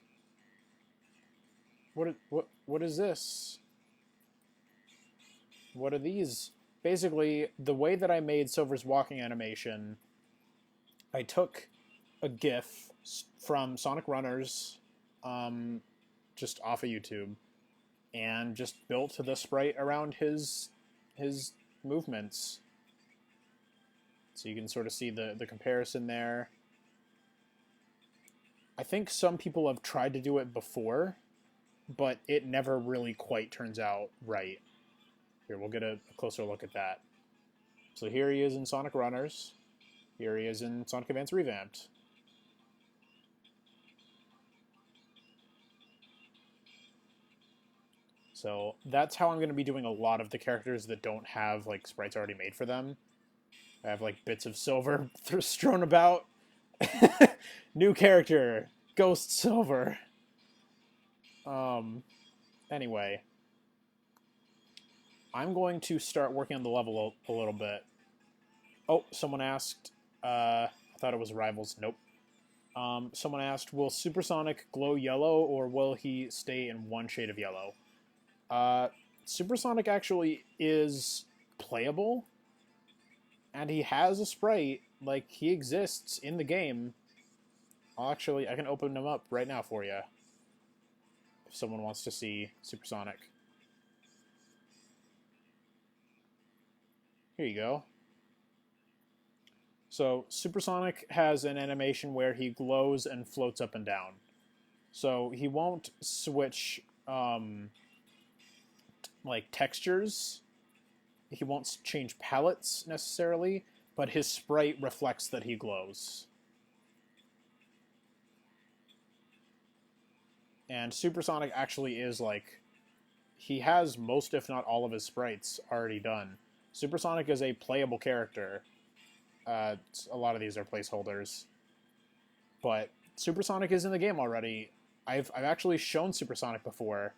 Speaker 1: what is this? What are these? Basically, the way that I made Silver's walking animation, I took a GIF from Sonic Runners, just off of YouTube, and just built the sprite around his movements. So you can sort of see the comparison there. I think some people have tried to do it before, but it never really quite turns out right. Here, we'll get a closer look at that. So here he is in Sonic Runners. Here he is in Sonic Advance Revamped. So that's how I'm going to be doing a lot of the characters that don't have like sprites already made for them. I have like bits of Silver strewn about. New character, Ghost Silver. Anyway, I'm going to start working on the level a little bit. Oh, someone asked. I thought it was Rivals. Nope. Someone asked, will Supersonic glow yellow or will he stay in one shade of yellow? Supersonic actually is playable, and he has a sprite. Like, he exists in the game. I can open him up right now for you if someone wants to see Supersonic. Here you go. So Supersonic has an animation where he glows and floats up and down. So he won't switch like textures. He won't change palettes necessarily, but his sprite reflects that he glows. And Supersonic actually is like, he has most, if not all, of his sprites already done. Supersonic is a playable character. A lot of these are placeholders. But Supersonic is in the game already. I've actually shown Supersonic before.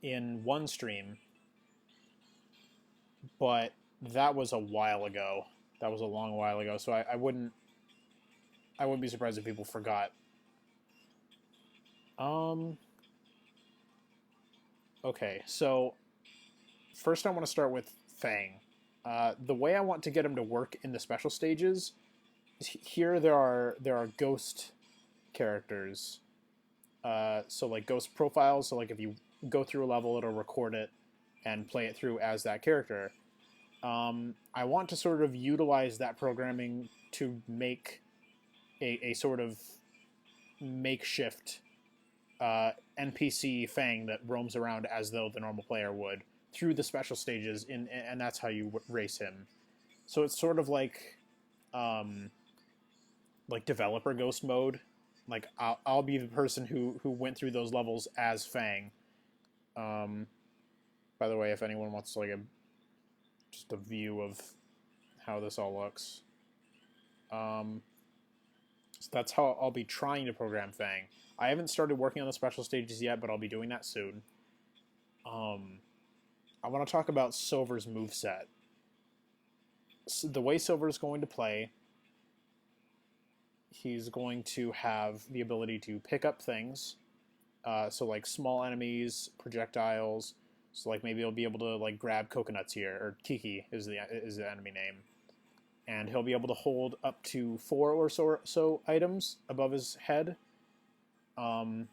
Speaker 1: In one stream. But that was a while ago. That was a long while ago, so I wouldn't be surprised if people forgot. Okay, so first I want to start with Fang. The way I want to get him to work in the special stages is here there are ghost characters. So like ghost profiles, so like if you go through a level, it'll record it and play it through as that character. I want to sort of utilize that programming to make a sort of makeshift NPC Fang that roams around as though the normal player would through the special stages, and that's how you race him. So it's sort of like developer ghost mode. Like I'll be the person who went through those levels as Fang. By the way, if anyone wants like just a view of how this all looks. So that's how I'll be trying to program Fang. I haven't started working on the special stages yet, but I'll be doing that soon. I want to talk about Silver's moveset. So the way Silver is going to play, he's going to have the ability to pick up things. So like small enemies, projectiles. So like maybe he'll be able to like grab coconuts here, or Kiki is the enemy name. And he'll be able to hold up to 4 or so items above his head. Kind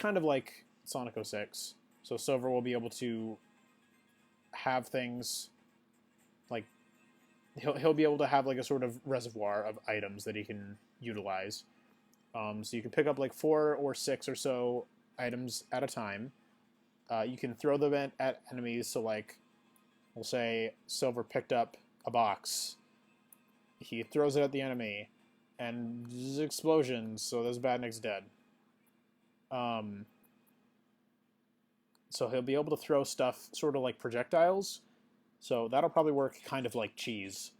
Speaker 1: of like Sonic 06. So Silver will be able to have things like he'll be able to have like a sort of reservoir of items that he can utilize. So you can pick up like 4 or 6 or so items at a time. You can throw them at enemies. So like we'll say Silver picked up a box. He throws it at the enemy, and explosions. So this badnik's dead. So he'll be able to throw stuff sort of like projectiles. So that'll probably work kind of like cheese.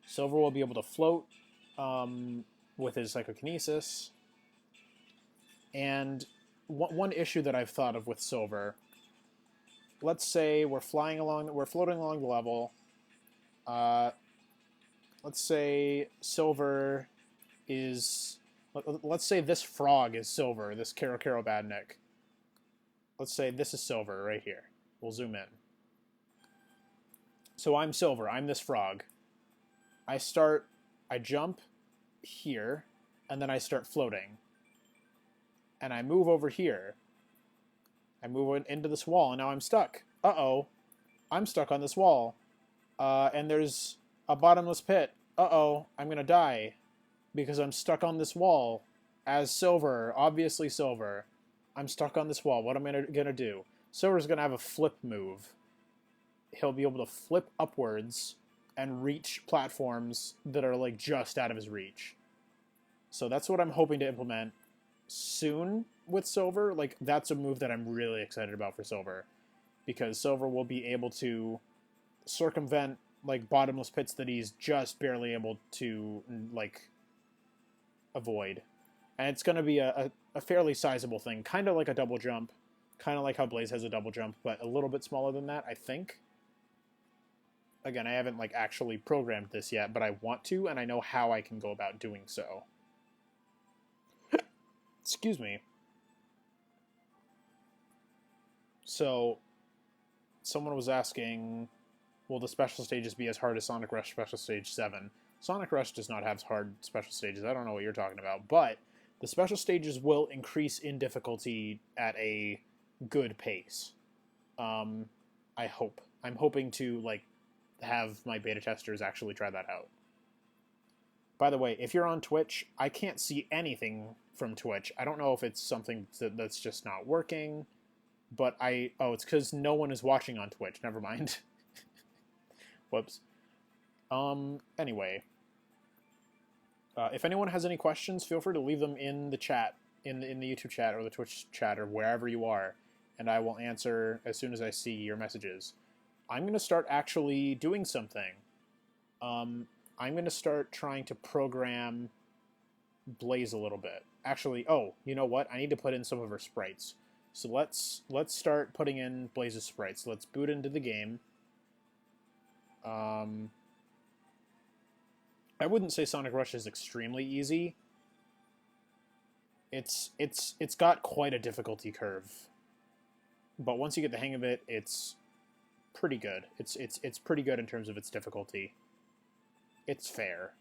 Speaker 1: Silver will be able to float with his psychokinesis. And one issue that I've thought of with Silver let's say we're floating along the level. Let's say silver is... Let's say this frog is silver, this Karo Badnik. Let's say this is silver right here. We'll zoom in. So I'm silver, I'm this frog. I jump here, and then I start floating. And I move over here. I move into this wall, and now I'm stuck. Uh-oh. I'm stuck on this wall. And there's a bottomless pit. Uh-oh. I'm gonna die. Because I'm stuck on this wall. As silver. Obviously silver. I'm stuck on this wall. What am I gonna do? Silver's gonna have a flip move. He'll be able to flip upwards and reach platforms that are like just out of his reach. So that's what I'm hoping to implement soon with silver. Like, that's a move that I'm really excited about for silver, because silver will be able to circumvent like bottomless pits that he's just barely able to like avoid. And it's going to be a fairly sizable thing, kind of like a double jump, kind of like how Blaze has a double jump, but a little bit smaller than that, I think. Again, I haven't like actually programmed this yet, but I want to, and I know how I can go about doing so. Excuse me. So, someone was asking, will the special stages be as hard as Sonic Rush Special Stage 7? Sonic Rush does not have hard special stages. I don't know what you're talking about, but the special stages will increase in difficulty at a good pace. I hope. I'm hoping to like have my beta testers actually try that out. By the way, if you're on Twitch, I can't see anything from Twitch. I don't know if it's something that's just not working, but it's because no one is watching on Twitch. Never mind. Whoops. Anyway. If anyone has any questions, feel free to leave them in the chat, in the YouTube chat or the Twitch chat or wherever you are, and I will answer as soon as I see your messages. I'm going to start actually doing something. I'm going to start trying to program Blaze a little bit. Actually, you know what? I need to put in some of her sprites. So let's start putting in Blaze's sprites. Let's boot into the game. I wouldn't say Sonic Rush is extremely easy. It's got quite a difficulty curve. But once you get the hang of it, it's pretty good. It's pretty good in terms of its difficulty. It's fair,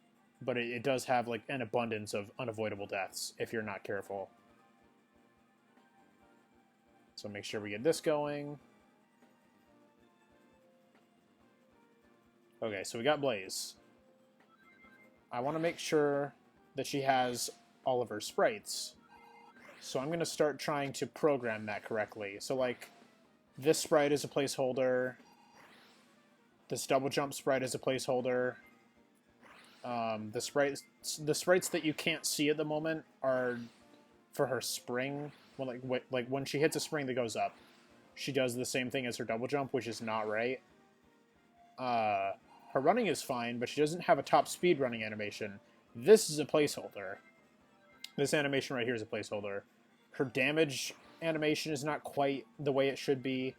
Speaker 1: but it does have like an abundance of unavoidable deaths if you're not careful. So make sure we get this going. Okay, so we got Blaze. I want to make sure that she has all of her sprites. So I'm going to start trying to program that correctly. So like, this sprite is a placeholder. This double jump sprite is a placeholder. The sprites that you can't see at the moment are for her spring. Well, like when she hits a spring that goes up, she does the same thing as her double jump, which is not right. Her running is fine, but she doesn't have a top speed running animation. This is a placeholder. This animation right here is a placeholder. Her damage animation is not quite the way it should be.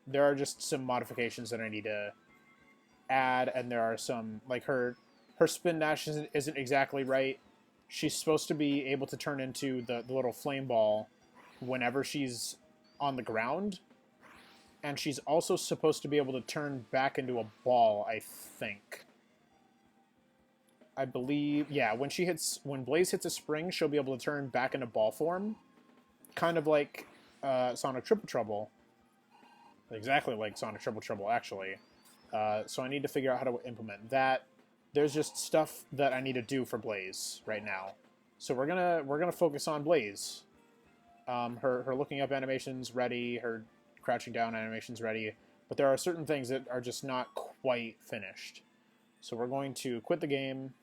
Speaker 1: There are just some modifications that I need to add, and there are some, like her spin dash isn't exactly right. She's supposed to be able to turn into the little flame ball whenever she's on the ground. And she's also supposed to be able to turn back into a ball, I think. I believe, yeah, when Blaze hits a spring, she'll be able to turn back into ball form. Kind of like Sonic Triple Trouble. Exactly like Sonic Triple Trouble, actually. So I need to figure out how to implement that. There's just stuff that I need to do for Blaze right now. So we're gonna focus on Blaze. Her looking up animation's ready, her crouching down animation's ready, but there are certain things that are just not quite finished. So we're going to quit the game.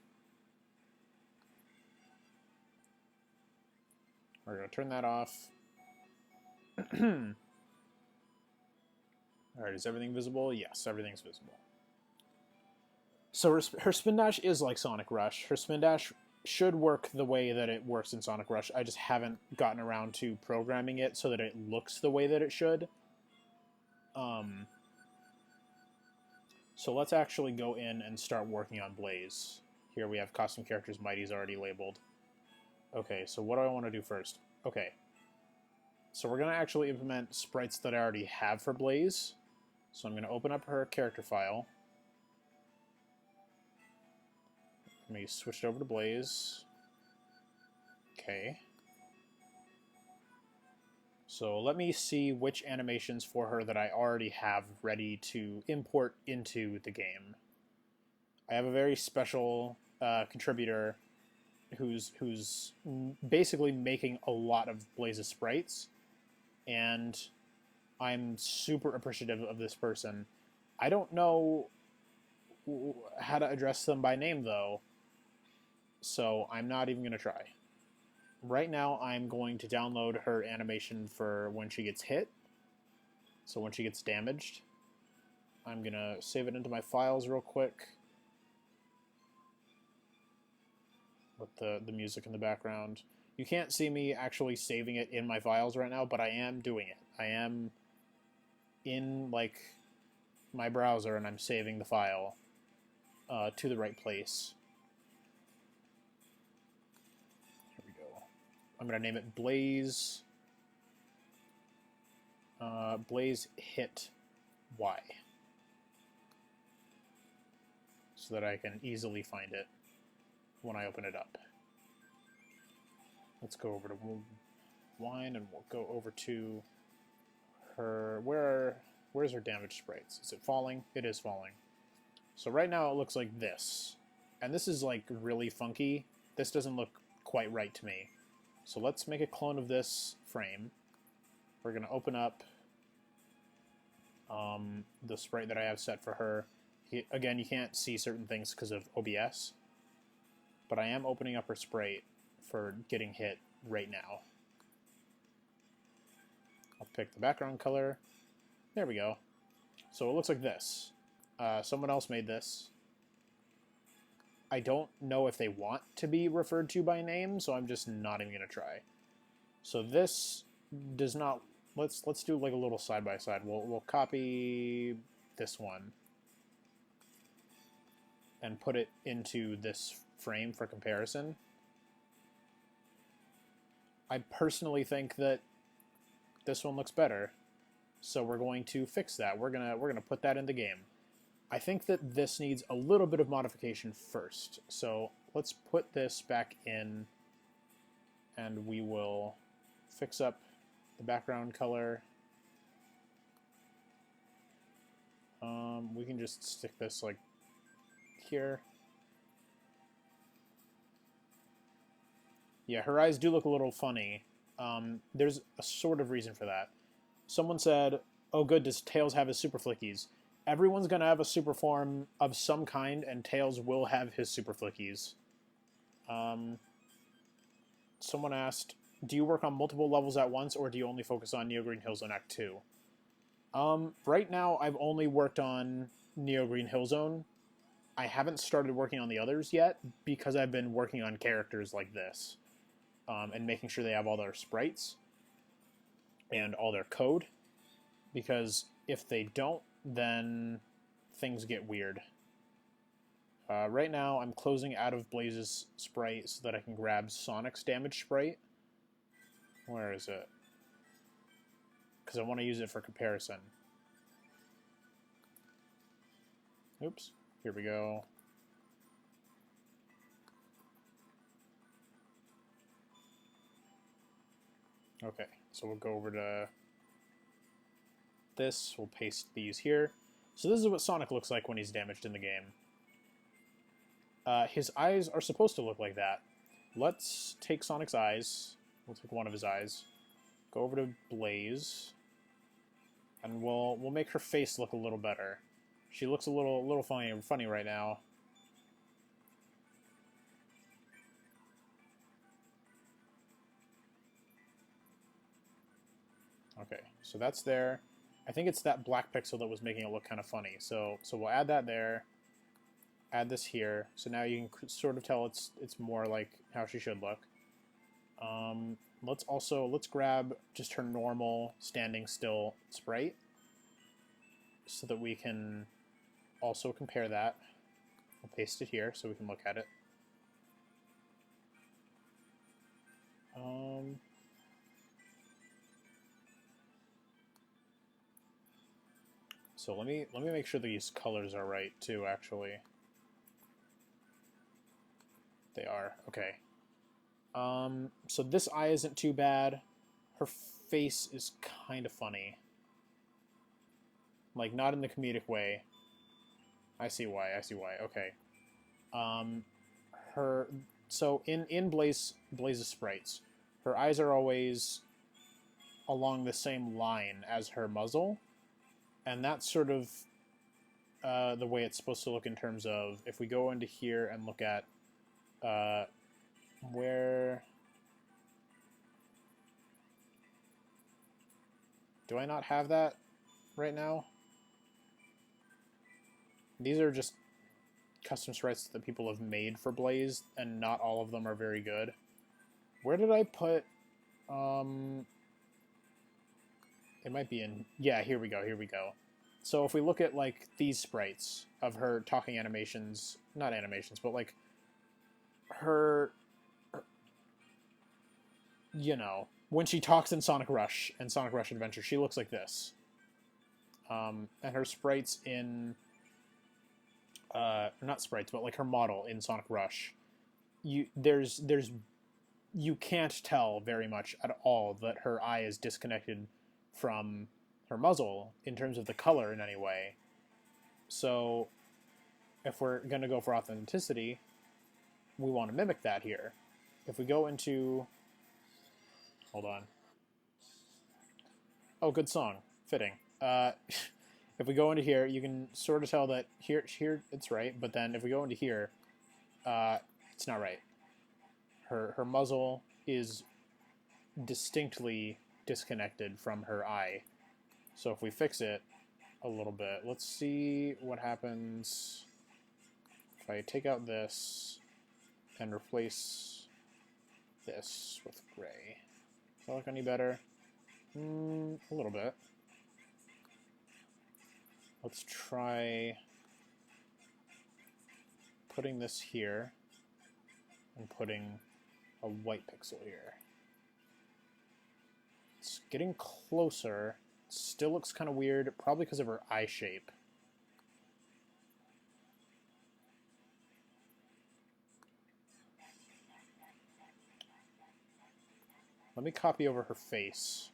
Speaker 1: We're going to turn that off. Alright, is everything visible? Yes, everything's visible. So her spin dash is like Sonic Rush. Her spin dash should work the way that it works in Sonic Rush. I just haven't gotten around to programming it so that it looks the way that it should. So let's actually go in and start working on Blaze. Here we have Costume Characters Mighty's already labeled. Okay, so what do I want to do first? Okay. So we're going to actually implement sprites that I already have for Blaze. So I'm going to open up her character file. Let me switch it over to Blaze. Okay. So let me see which animations for her that I already have ready to import into the game. I have a very special contributor who's basically making a lot of Blaze's sprites, and I'm super appreciative of this person. I don't know how to address them by name, though, so I'm not even going to try. Right now, I'm going to download her animation for when she gets hit, so when she gets damaged. I'm going to save it into my files real quick with the music in the background. You can't see me actually saving it in my files right now, but I am doing it. I am in, like, my browser, and I'm saving the file to the right place. Here we go. I'm going to name it Blaze. Blaze Hit Y. So that I can easily find it when I open it up. Let's go over to Wine, and we'll go over to her. Where's her damage sprites? Is it falling? It is falling. So right now it looks like this. And this is like really funky. This doesn't look quite right to me. So let's make a clone of this frame. We're going to open up the sprite that I have set for her. Again, you can't see certain things because of OBS. But I am opening up her sprite for getting hit right now. I'll pick the background color. There we go. So it looks like this. Someone else made this. I don't know if they want to be referred to by name, so I'm just not even going to try. So this does not... Let's do like a little side-by-side. We'll copy this one and put it into this frame for comparison. I personally think that this one looks better, so we're going to fix that. We're gonna put that in the game. I think that this needs a little bit of modification first, so let's put this back in, and we will fix up the background color. We can just stick this like here. Yeah, her eyes do look a little funny. There's a sort of reason for that. Someone said, oh good, does Tails have his super flickies? Everyone's going to have a super form of some kind, and Tails will have his super flickies. Someone asked, do you work on multiple levels at once, or do you only focus on Neo Green Hill Zone Act 2? Right now, I've only worked on Neo Green Hill Zone. I haven't started working on the others yet, because I've been working on characters like this. And making sure they have all their sprites and all their code, because if they don't, then things get weird. Right now, I'm closing out of Blaze's sprite so that I can grab Sonic's damage sprite. Where is it? Because I want to use it for comparison. Oops. Here we go. Okay, so we'll go over to this. We'll paste these here. So this is what Sonic looks like when he's damaged in the game. His eyes are supposed to look like that. Let's take Sonic's eyes. We'll take one of his eyes. Go over to Blaze. And we'll make her face look a little better. She looks a little funny right now. Okay, so that's there. I think it's that black pixel that was making it look kind of funny. So we'll add that there. add this here. So now you can sort of tell it's more like how she should look. Let's grab just her normal standing still sprite so that we can also compare that. I'll paste it here so we can look at it. So let me make sure these colors are right too, actually. They are. Okay. So this eye isn't too bad. Her face is kind of funny. Like, not in the comedic way. I see why, okay. So in Blaze's sprites, her eyes are always along the same line as her muzzle, and that's sort of the way it's supposed to look in terms of, if we go into here and look at where... Do I not have that right now? These are just custom sprites that people have made for Blaze, and not all of them are very good. Where did I put... It might be in... Yeah, here we go. So if we look at, like, these sprites of her talking animations... Not animations, but, like, her... You know, when she talks in Sonic Rush and Sonic Rush Adventure, she looks like this. And her sprites in... not sprites, but like her model in Sonic Rush, you can't tell very much at all that her eye is disconnected from her muzzle in terms of the color in any way. So if we're going to go for authenticity, we want to mimic that here. If we go into... Hold on. Oh, good song. Fitting. If we go into here, you can sort of tell that here it's right, but then if we go into here, it's not right. Her muzzle is distinctly disconnected from her eye. So if we fix it a little bit, let's see what happens if I take out this and replace this with gray. Does that look any better? A little bit. Let's try putting this here and putting a white pixel here. It's getting closer. Still looks kind of weird, probably because of her eye shape. Let me copy over her face.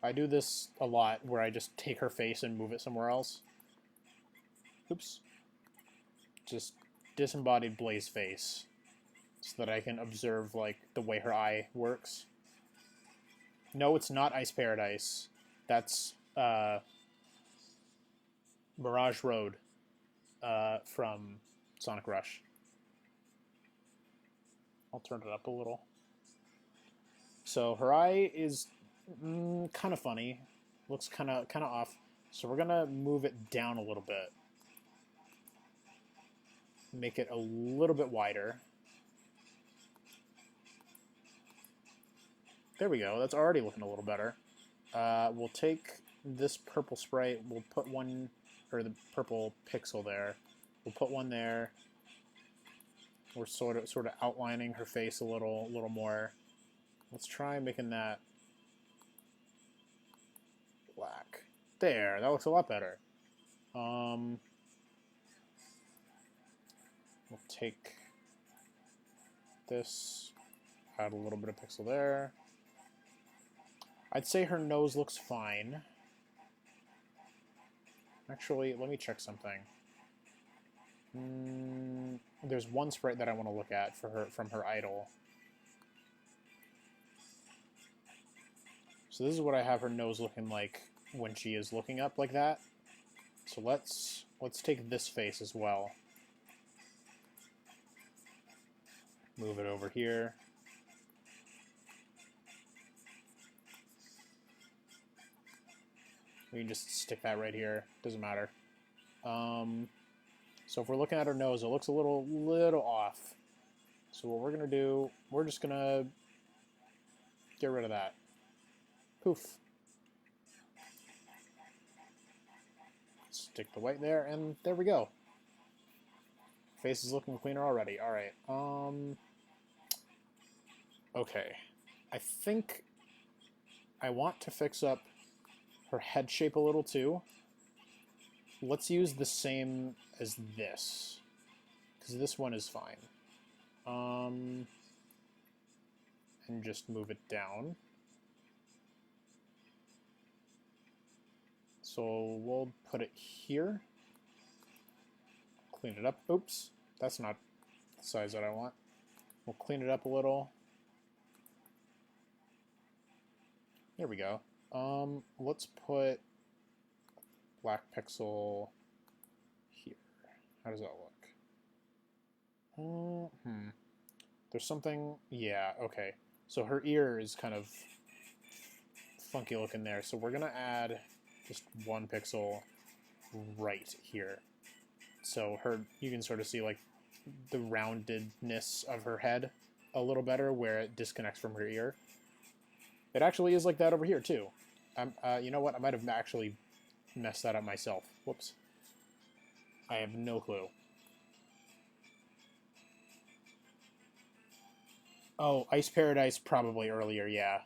Speaker 1: I do this a lot, where I just take her face and move it somewhere else. Oops. Just disembodied Blaze face, so that I can observe, like, the way her eye works. No, it's not Ice Paradise. That's, Mirage Road, from Sonic Rush. I'll turn it up a little. So her eye is... kind of funny. Looks kind of off. So we're gonna move it down a little bit. Make it a little bit wider. There we go. That's already looking a little better. We'll take this purple sprite. We'll put one, or the purple pixel there. We'll put one there. We're sort of outlining her face a little more. Let's try making that black. There, that looks a lot better. We'll take this, add a little bit of pixel there. I'd say her nose looks fine. Actually, let me check something. There's one sprite that I want to look at for her from her idol. So this is what I have her nose looking like when she is looking up like that. So let's take this face as well. Move it over here. We can just stick that right here. Doesn't matter. So if we're looking at her nose, it looks a little off. So what we're going to do, we're just going to get rid of that. Poof. Stick the white there, and there we go. Face is looking cleaner already. All right. Okay. I think I want to fix up her head shape a little too. Let's use the same as this, because this one is fine. And just move it down. So we'll put it here. Clean it up. Oops, that's not the size that I want. We'll clean it up a little. There we go. Let's put black pixel here. How does that look? There's something, yeah, okay. So her ear is kind of funky looking there. So we're gonna add just 1 pixel right here. So you can sort of see like the roundedness of her head a little better where it disconnects from her ear. It actually is like that over here too. You know what? I might have actually messed that up myself. Whoops. I have no clue. Oh, Ice Paradise probably earlier, yeah.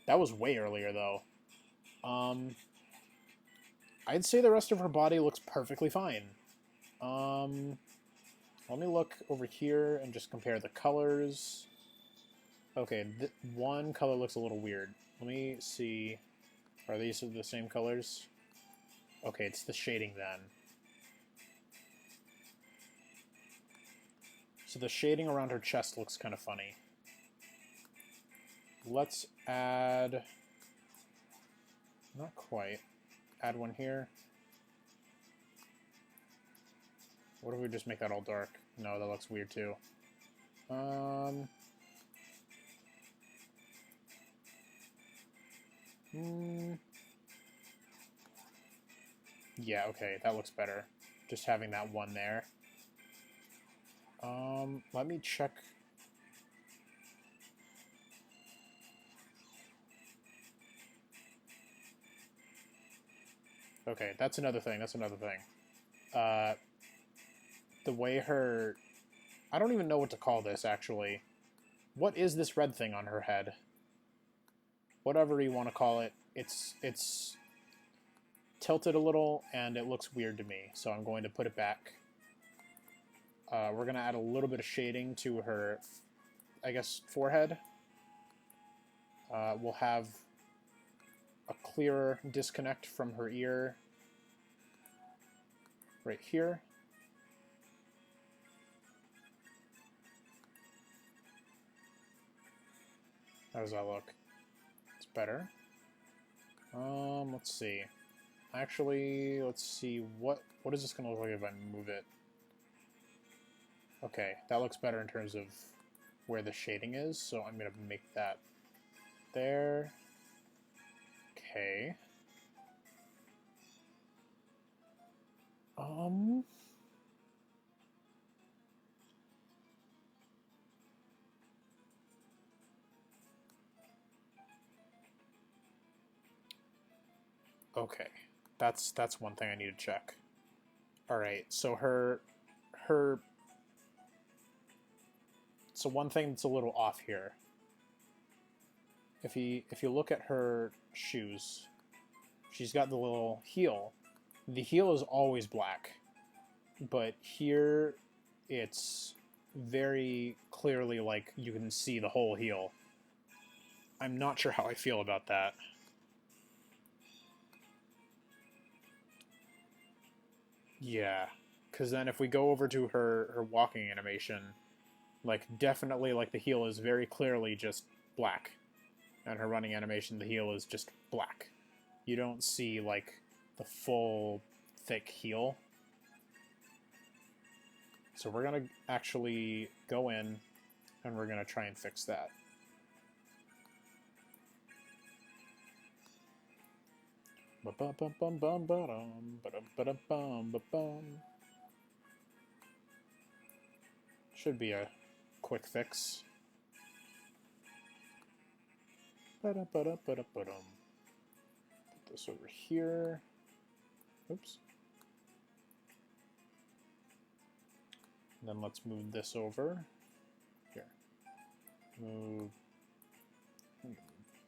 Speaker 1: That was way earlier though. I'd say the rest of her body looks perfectly fine. Let me look over here and just compare the colors. Okay, one color looks a little weird. Let me see. Are these the same colors? Okay, it's the shading then. So the shading around her chest looks kind of funny. Let's add... Not quite. Add one here. What if we just make that all dark? No, that looks weird too. Yeah, okay, that looks better. Just having that one there. Let me check. Okay, that's another thing. The way her... I don't even know what to call this, actually. What is this red thing on her head? Whatever you want to call it, it's tilted a little, and it looks weird to me, so I'm going to put it back. We're going to add a little bit of shading to her, I guess, forehead. We'll have a clearer disconnect from her ear right here. How does that look? It's better. Let's see. Actually, let's see, what is this going to look like if I move it? Okay, that looks better in terms of where the shading is, so I'm going to make that there. Okay. Okay. That's one thing I need to check. Alright, so so one thing that's a little off here. If you look at her shoes, she's got the little heel. The heel is always black, but here it's very clearly like you can see the whole heel. I'm not sure how I feel about that. Yeah, because then if we go over to her walking animation, like definitely like the heel is very clearly just black. And her running animation, the heel is just black. You don't see like the full thick heel. So we're going to actually go in and we're going to try and fix that. Should be a quick fix. Put this over here. Oops. And then let's move this over. Here. Move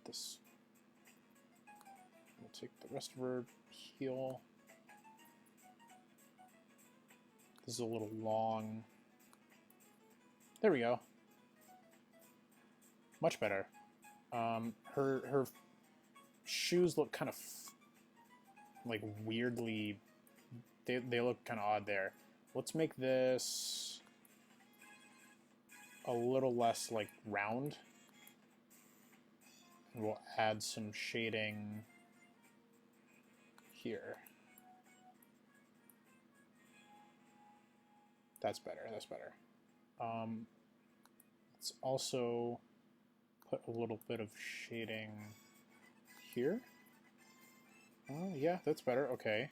Speaker 1: this. We'll take the rest of her heal. This is a little long. There we go. Much better. Her shoes look kind of like weirdly. They look kind of odd there. Let's make this a little less like round. And we'll add some shading here. That's better. That's better. Let's also put a little bit of shading here. Oh, yeah, that's better. Okay.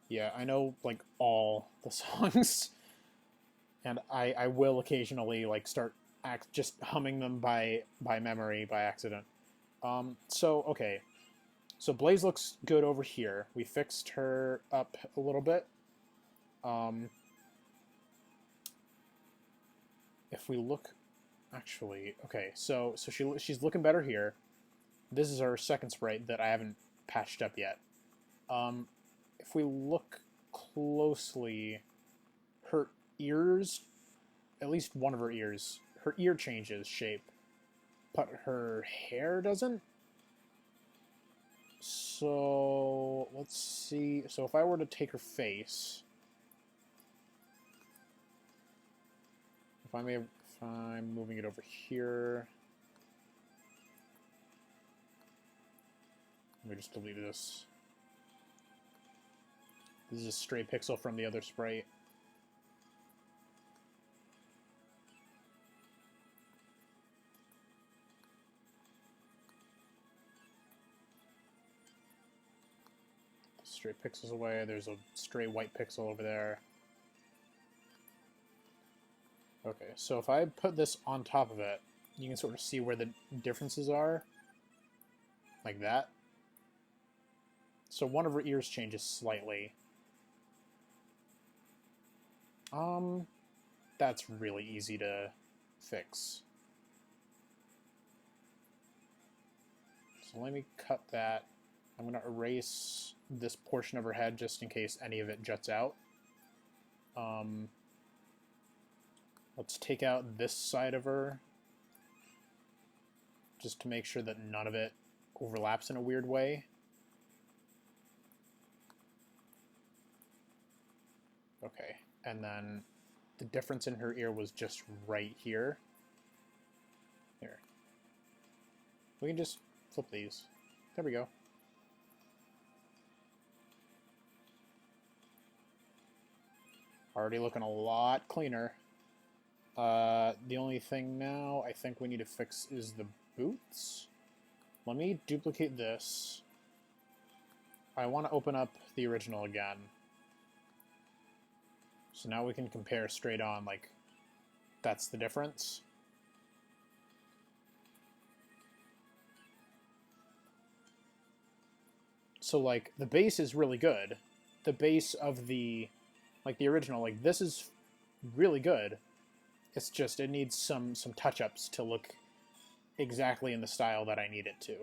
Speaker 1: Yeah, I know, like, all the songs, and I will occasionally, like, start just humming them by memory, by accident. So, okay. So Blaze looks good over here. We fixed her up a little bit. If we look, actually, okay, so she's looking better here. This is our second sprite that I haven't patched up yet. If we look closely, her ears, at least one of her ears, her ear changes shape, but her hair doesn't. So let's see. So if I were to take her face, if I'm moving it over here, let me just delete this. This is a stray pixel from the other sprite. Stray pixels away. There's a stray white pixel over there. Okay, so if I put this on top of it, you can sort of see where the differences are. Like that. So one of her ears changes slightly. That's really easy to fix. So let me cut that. I'm going to erase this portion of her head just in case any of it juts out. Let's take out this side of her just to make sure that none of it overlaps in a weird way. Okay, and then the difference in her ear was just right here. Here. We can just flip these. There we go. Already looking a lot cleaner. The only thing now I think we need to fix is the boots. Let me duplicate this. I want to open up the original again. So now we can compare straight on, like, that's the difference. So, like, the base is really good. The base of the, like, the original, like, this is really good. It's just, it needs some touch-ups to look exactly in the style that I need it to.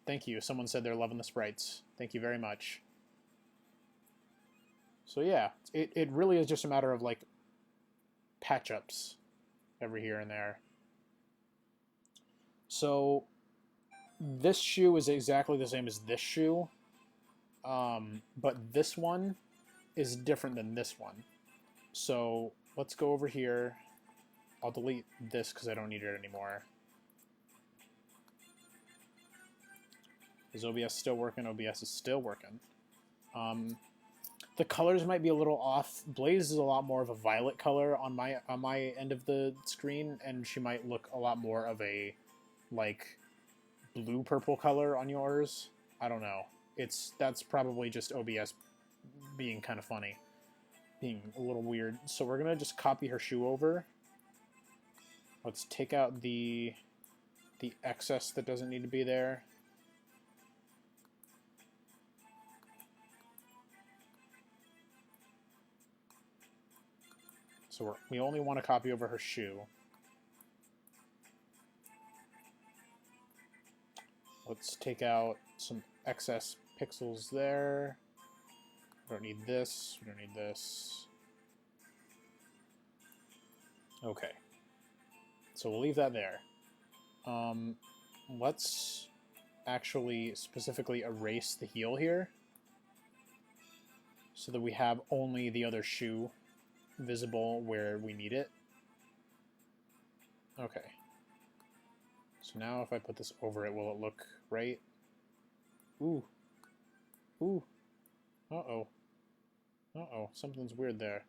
Speaker 1: Thank you. Someone said they're loving the sprites. Thank you very much. So yeah, it really is just a matter of, like, patch-ups every here and there. So this shoe is exactly the same as this shoe, but this one is different than this one. So let's go over here. I'll delete this because I don't need it anymore. Is OBS still working? OBS is still working. The colors might be a little off. Blaze is a lot more of a violet color on my end of the screen, and she might look a lot more of a, like, blue-purple color on yours. I don't know. That's probably just OBS being kind of funny, being a little weird. So we're gonna just copy her shoe over. Let's take out the excess that doesn't need to be there. So we only want to copy over her shoe. Let's take out some excess pixels there. We don't need this. We don't need this. Okay. So we'll leave that there. Let's actually specifically erase the heel here so that we have only the other shoe visible where we need it. Okay. So now if I put this over it, will it look right? Ooh. Ooh. Uh-oh. Uh-oh. Something's weird there.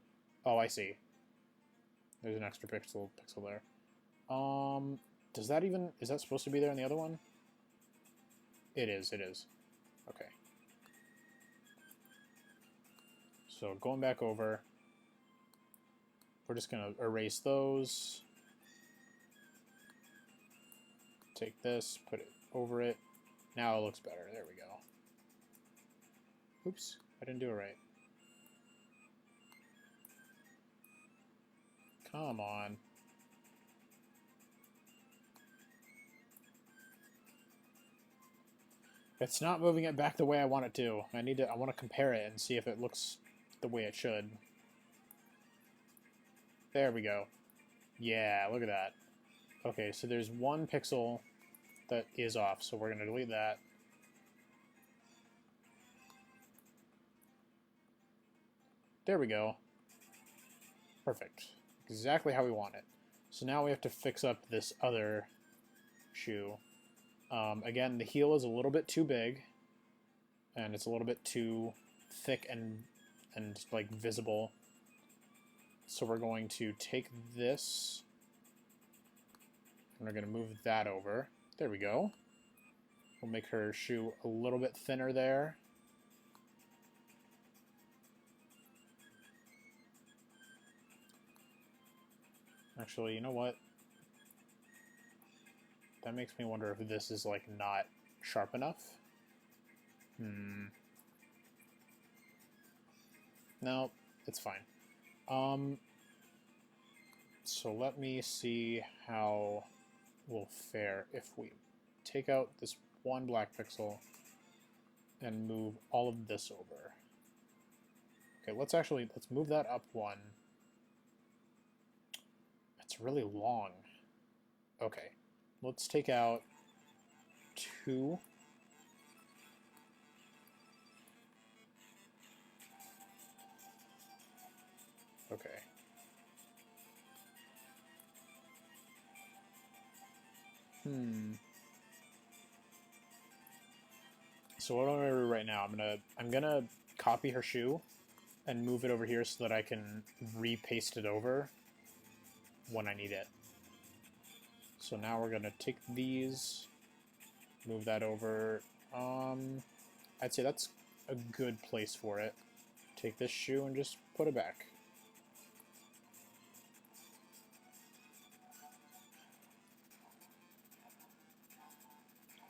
Speaker 1: Oh, I see. There's an extra pixel there. Does that even... Is that supposed to be there in the other one? It is. It is. Okay. So going back over... We're just going to erase those. Take this, put it over it. Now it looks better. There we go. Oops, I didn't do it right. Come on. It's not moving it back the way I want it to. I want to compare it and see if it looks the way it should. There we go. Yeah, look at that. Okay, so there's one pixel that is off, so we're going to delete that. There we go. Perfect. Exactly how we want it. So now we have to fix up this other shoe. Again, the heel is a little bit too big, and it's a little bit too thick and like visible. So we're going to take this, and we're going to move that over. There we go. We'll make her shoe a little bit thinner there. Actually, you know what? That makes me wonder if this is, like, not sharp enough. No, it's fine. So let me see how we'll fare if we take out this one black pixel and move all of this over. Okay, let's move that up one. It's really long. Okay, let's take out 2. Okay. So what I'm gonna do right now, I'm gonna copy her shoe and move it over here so that I can repaste it over when I need it. So now we're gonna take these, move that over. I'd say that's a good place for it. Take this shoe and just put it back.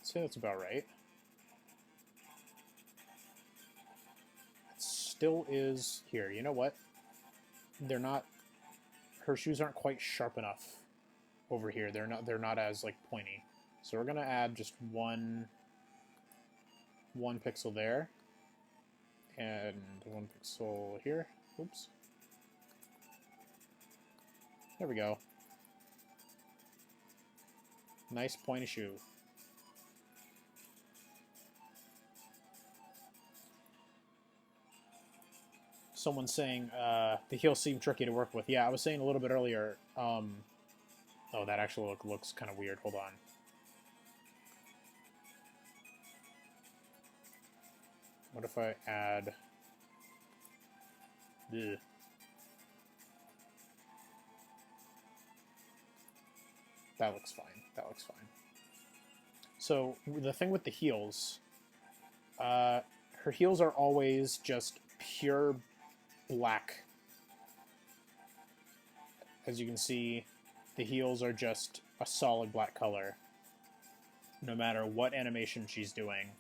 Speaker 1: I'd say that's about right. It still is here. You know what? They're not. Her shoes aren't quite sharp enough over here. They're not as like pointy. So we're gonna add just one pixel there and 1 pixel here. Oops. There we go. Nice pointy shoe. Someone's saying the heels seem tricky to work with. Yeah, I was saying a little bit earlier. Oh, that actually looks kind of weird. Hold on. What if I add... Ugh. That looks fine. That looks fine. So the thing with the heels Her heels are always just pure black. As you can see, the heels are just a solid black color, no matter what animation she's doing.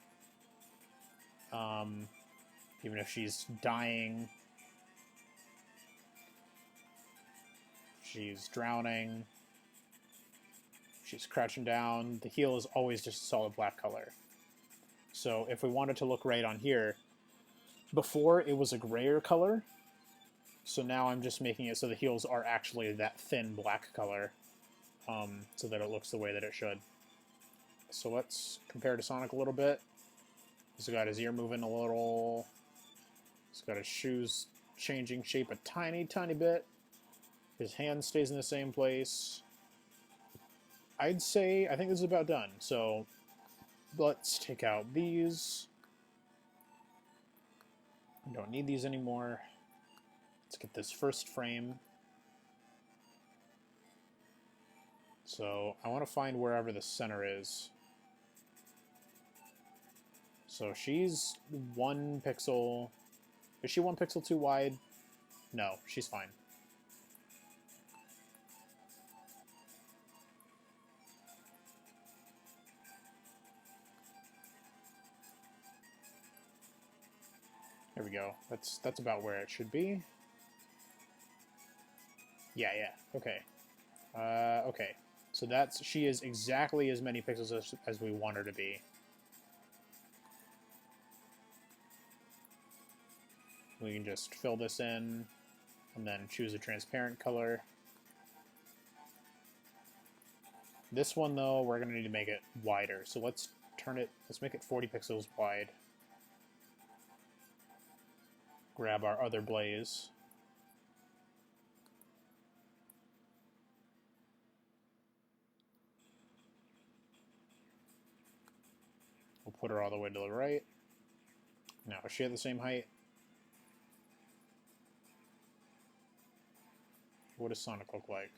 Speaker 1: Even if she's dying, she's drowning, she's crouching down, the heel is always just a solid black color. So if we wanted to look right on here, before it was a grayer color, so now I'm just making it so the heels are actually that thin black color, so that it looks the way that it should. So let's compare to Sonic a little bit. He's got his ear moving a little. He's got his shoes changing shape a tiny, tiny bit. His hand stays in the same place. I'd say, I think this is about done. So let's take out these. We don't need these anymore. Let's get this first frame. So I want to find wherever the center is. So she's 1 pixel. Is she 1 pixel too wide? No, she's fine. There we go. That's about where it should be. Yeah, okay. Okay. So she is exactly as many pixels as we want her to be. We can just fill this in and then choose a transparent color. This one, though, we're going to need to make it wider. So let's make it 40 pixels wide. Grab our other blaze. We'll put her all the way to the right. Now, is she at the same height? What does Sonic look like?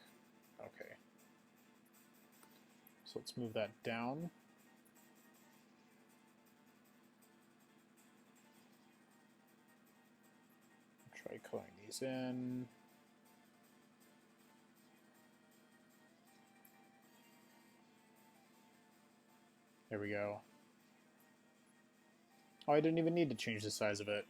Speaker 1: Okay. So let's move that down. Try coloring these in. There we go. Oh, I didn't even need to change the size of it.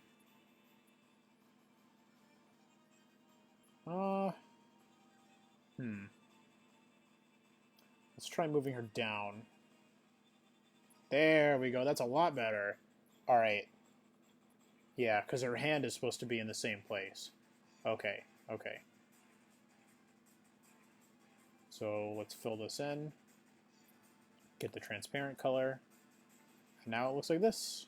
Speaker 1: Let's try moving her down. There we go. That's a lot better. All right. Yeah, because her hand is supposed to be in the same place. Okay, okay. So let's fill this in. Get the transparent color. And now it looks like this.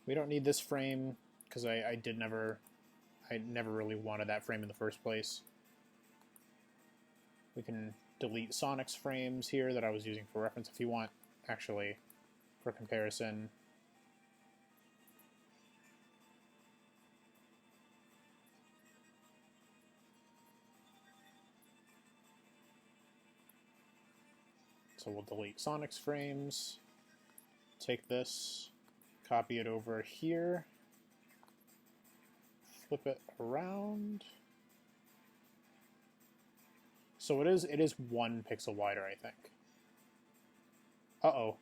Speaker 1: We don't need this frame because I never really wanted that frame in the first place. We can delete Sonic's frames here that I was using for reference if you want, actually, for comparison. So we'll delete Sonic's frames, take this, copy it over here, flip it around. So it is 1 pixel wider, I think. Uh-oh.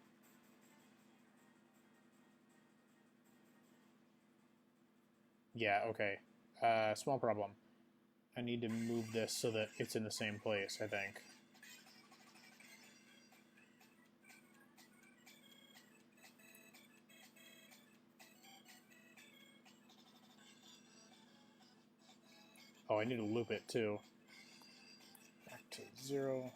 Speaker 1: Yeah, okay. Small problem. I need to move this so that it's in the same place, I think. Oh, I need to loop it, too. Back to 0.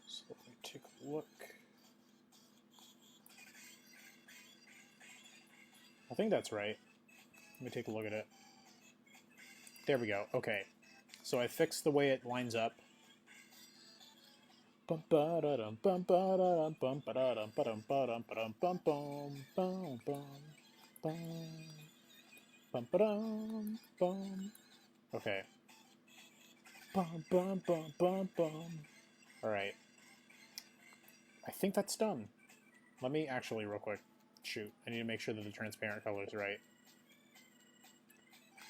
Speaker 1: So let me take a look. I think that's right. Let me take a look at it. There we go. Okay. So I fixed the way it lines up. Bum, bum, ba-dum, bum. Okay. Bum, bum, bum, bum, bum. Alright. I think that's done. Let me actually, real quick, shoot. I need to make sure that the transparent color is right.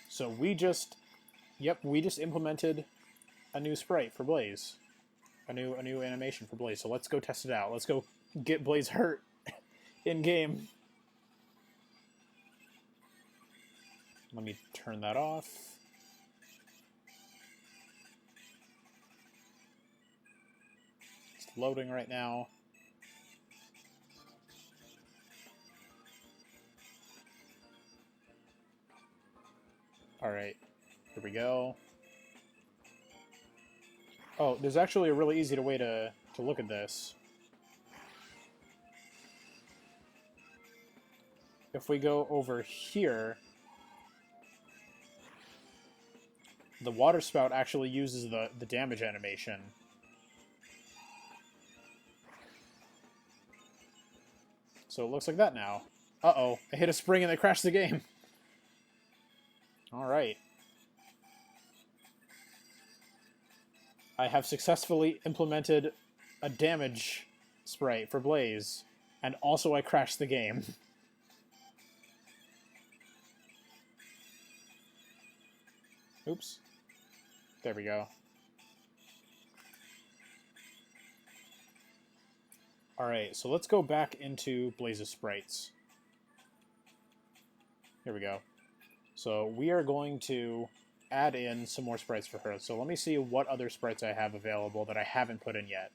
Speaker 1: So we just, yep, we just implemented a new sprite for Blaze. A new animation for Blaze. So let's go test it out. Let's go get Blaze hurt in-game. Let me turn that off. It's loading right now. Alright, here we go. Oh, there's actually a really easy way to look at this. If we go over here, the water spout actually uses the damage animation. So it looks like that now. Uh-oh, I hit a spring and they crashed the game. Alright. I have successfully implemented a damage sprite for Blaze, and also I crashed the game. Oops. There we go. Alright, so let's go back into Blaze's sprites. Here we go. So we are going to add in some more sprites for her. So let me see what other sprites I have available that I haven't put in yet.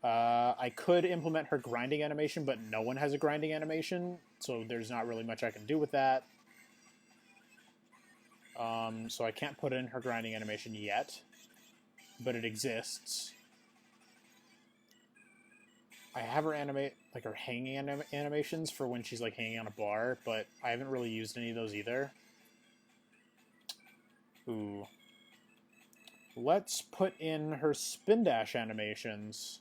Speaker 1: I could implement her grinding animation, but no one has a grinding animation, so there's not really much I can do with that. So I can't put in her grinding animation yet, but it exists. I have her animate, like, her hanging animations for when she's, like, hanging on a bar, but I haven't really used any of those either. Ooh. Let's put in her spin dash animations.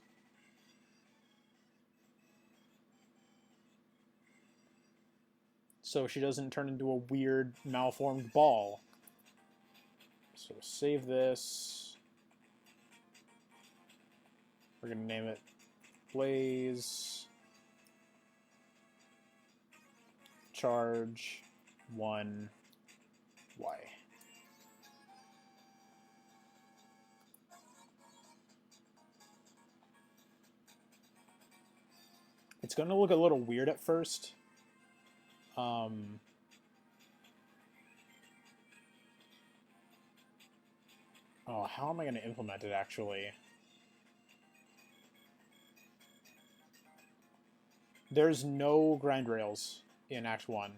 Speaker 1: So she doesn't turn into a weird, malformed ball. So save this. We're going to name it Blaze Charge 1Y. It's going to look a little weird at first. Oh, how am I going to implement it, actually? There's no grind rails in Act 1.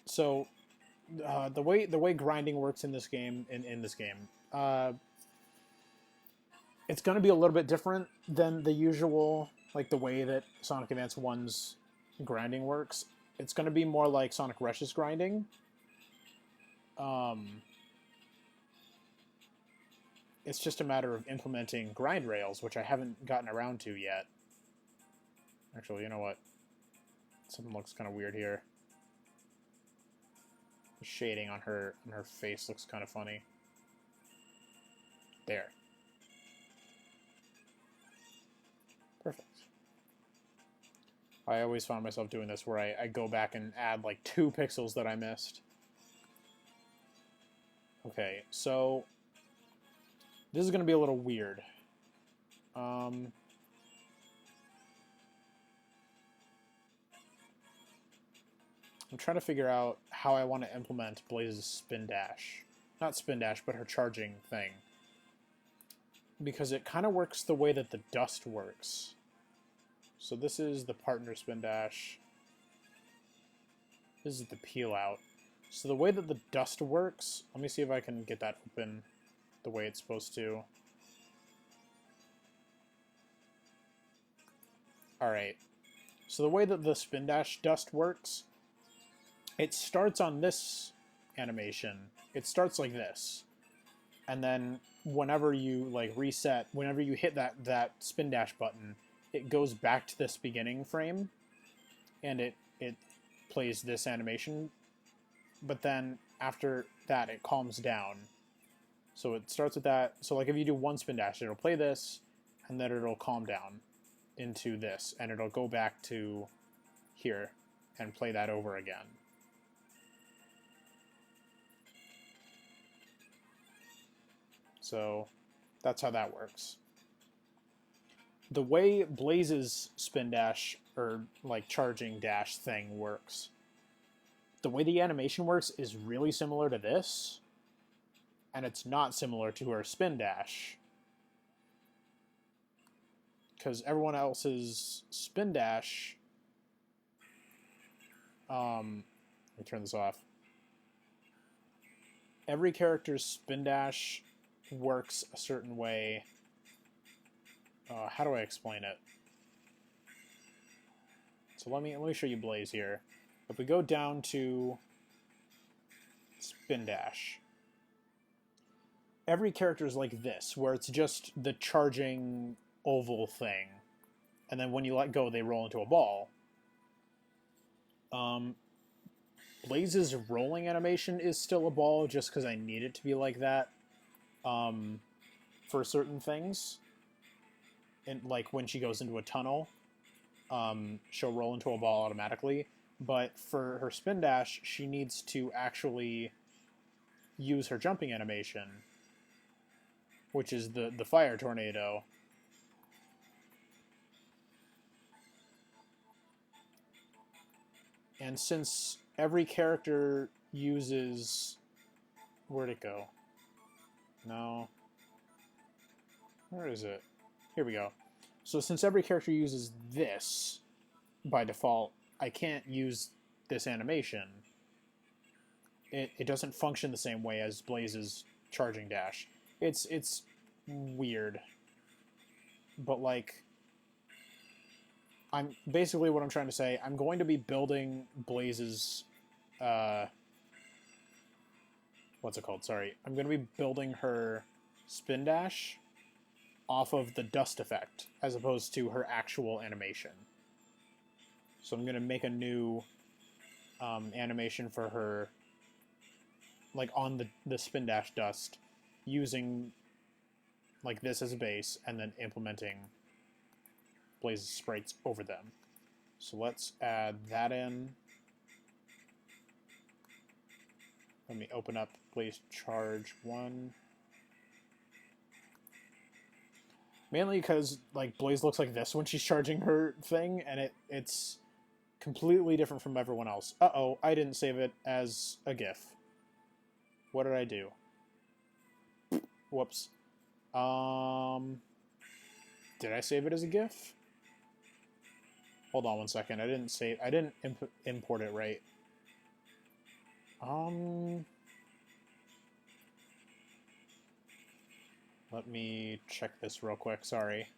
Speaker 1: So, the way grinding works in this game, it's going to be a little bit different than the usual, like the way that Sonic Advance 1's grinding works. It's going to be more like Sonic Rush's grinding. It's just a matter of implementing grind rails, which I haven't gotten around to yet. Actually, you know what? Something looks kind of weird here. The shading on her face looks kind of funny. There. Perfect. I always found myself doing this where I go back and add like 2 pixels that I missed. Okay, so this is going to be a little weird. I'm trying to figure out how I want to implement Blaze's spin dash. Not spin dash, but her charging thing. Because it kind of works the way that the dust works. So this is the partner spin dash. This is the peel out. So the way that the dust works, let me see if I can get that open the way it's supposed to. Alright. So the way that the spin dash dust works, it starts on this animation. It starts like this. And then whenever you like reset, whenever you hit that spin dash button, it goes back to this beginning frame, and it plays this animation, but then after that it calms down. So it starts with that. So like if you do one spin dash, it'll play this, and then it'll calm down into this, and it'll go back to here and play that over again. So that's how that works. The way Blaze's spin dash, or like charging dash thing works, the way the animation works is really similar to this, and it's not similar to her spin dash. Because everyone else's spin dash... let me turn this off. Every character's spin dash works a certain way. How do I explain it? So let me show you Blaze here. If we go down to spin dash, every character is like this, where it's just the charging oval thing, and then when you let go, they roll into a ball. Blaze's rolling animation is still a ball, just because I need it to be like that for certain things. And like when she goes into a tunnel, she'll roll into a ball automatically. But for her spin dash, she needs to actually use her jumping animation, which is the fire tornado. And since every character uses... Where'd it go? No. Where is it? Here we go. So since every character uses this by default, I can't use this animation. It doesn't function the same way as Blaze's charging dash. It's weird. But like, I'm basically what I'm trying to say, I'm going to be building Blaze's what's it called? Sorry. I'm going to be building her spin dash off of the dust effect, as opposed to her actual animation. So I'm going to make a new animation for her, like on the spin dash dust, using like this as a base, and then implementing Blaze's sprites over them. So let's add that in. Let me open up Blaze Charge 1. Mainly because like Blaze looks like this when she's charging her thing, and it's completely different from everyone else. Uh-oh, I didn't save it as a GIF. What did I do? Whoops. Did I save it as a GIF? Hold on one second. I didn't import it right. Let me check this real quick. Sorry.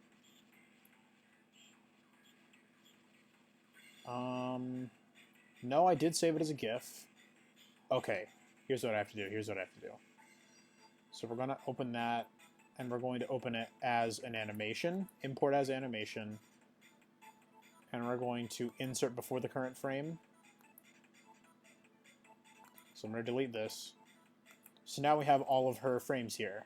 Speaker 1: No, I did save it as a GIF. Okay. Here's what I have to do. So we're going to open that, and we're going to open it as an animation, import as animation, and we're going to insert before the current frame. So I'm going to delete this. So now we have all of her frames here.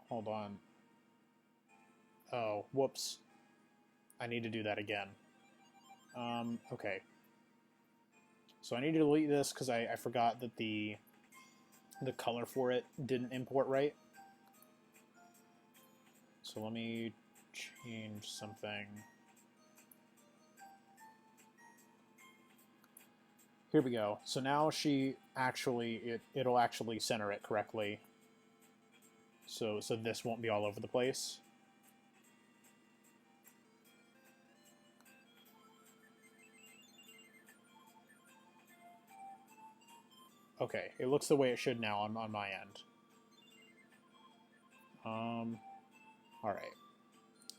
Speaker 1: Hold on. Oh, whoops. I need to do that again. Okay. So I need to delete this because I forgot that the color for it didn't import right. So let me change something. Here we go. So now she actually, it'll actually center it correctly. So this won't be all over the place. Okay, it looks the way it should now on my end. Alright.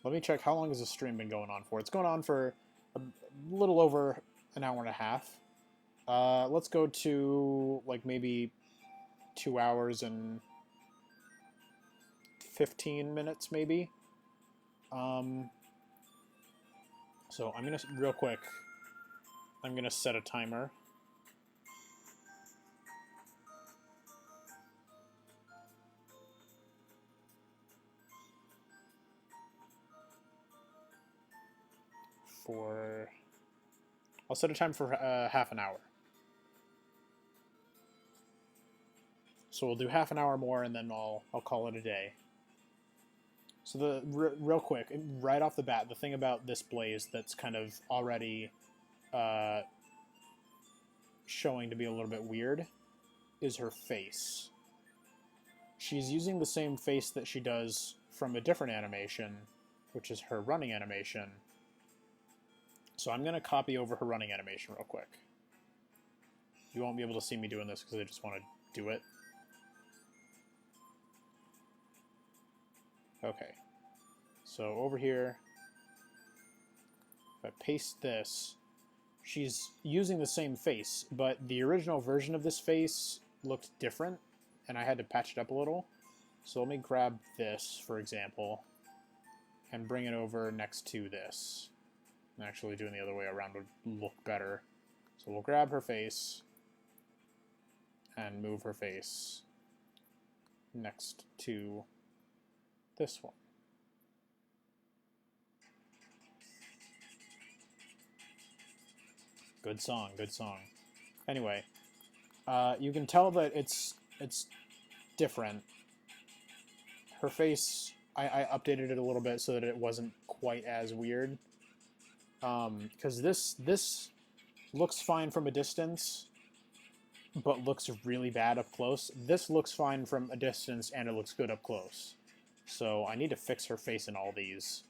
Speaker 1: Let me check how long has the stream been going on for. It's going on for a little over an hour and a half. Let's go to like maybe 2 hours and 15 minutes maybe. So I'm gonna, real quick, I'm gonna set a timer. I'll set a time for half an hour. So we'll do half an hour more, and then I'll call it a day. So real quick, right off the bat, the thing about this blaze that's kind of already showing to be a little bit weird is her face. She's using the same face that she does from a different animation, which is her running animation. So I'm going to copy over her running animation real quick. You won't be able to see me doing this because I just want to do it. Okay. So over here, if I paste this, she's using the same face, but the original version of this face looked different, and I had to patch it up a little. So let me grab this, for example, and bring it over next to this. Actually doing the other way around would look better. So we'll grab her face and move her face next to this one. Good song, good song. Anyway, you can tell that it's different. Her face, I updated it a little bit so that it wasn't quite as weird. Because this looks fine from a distance, but looks really bad up close. This looks fine from a distance, and it looks good up close. So I need to fix her face in all these.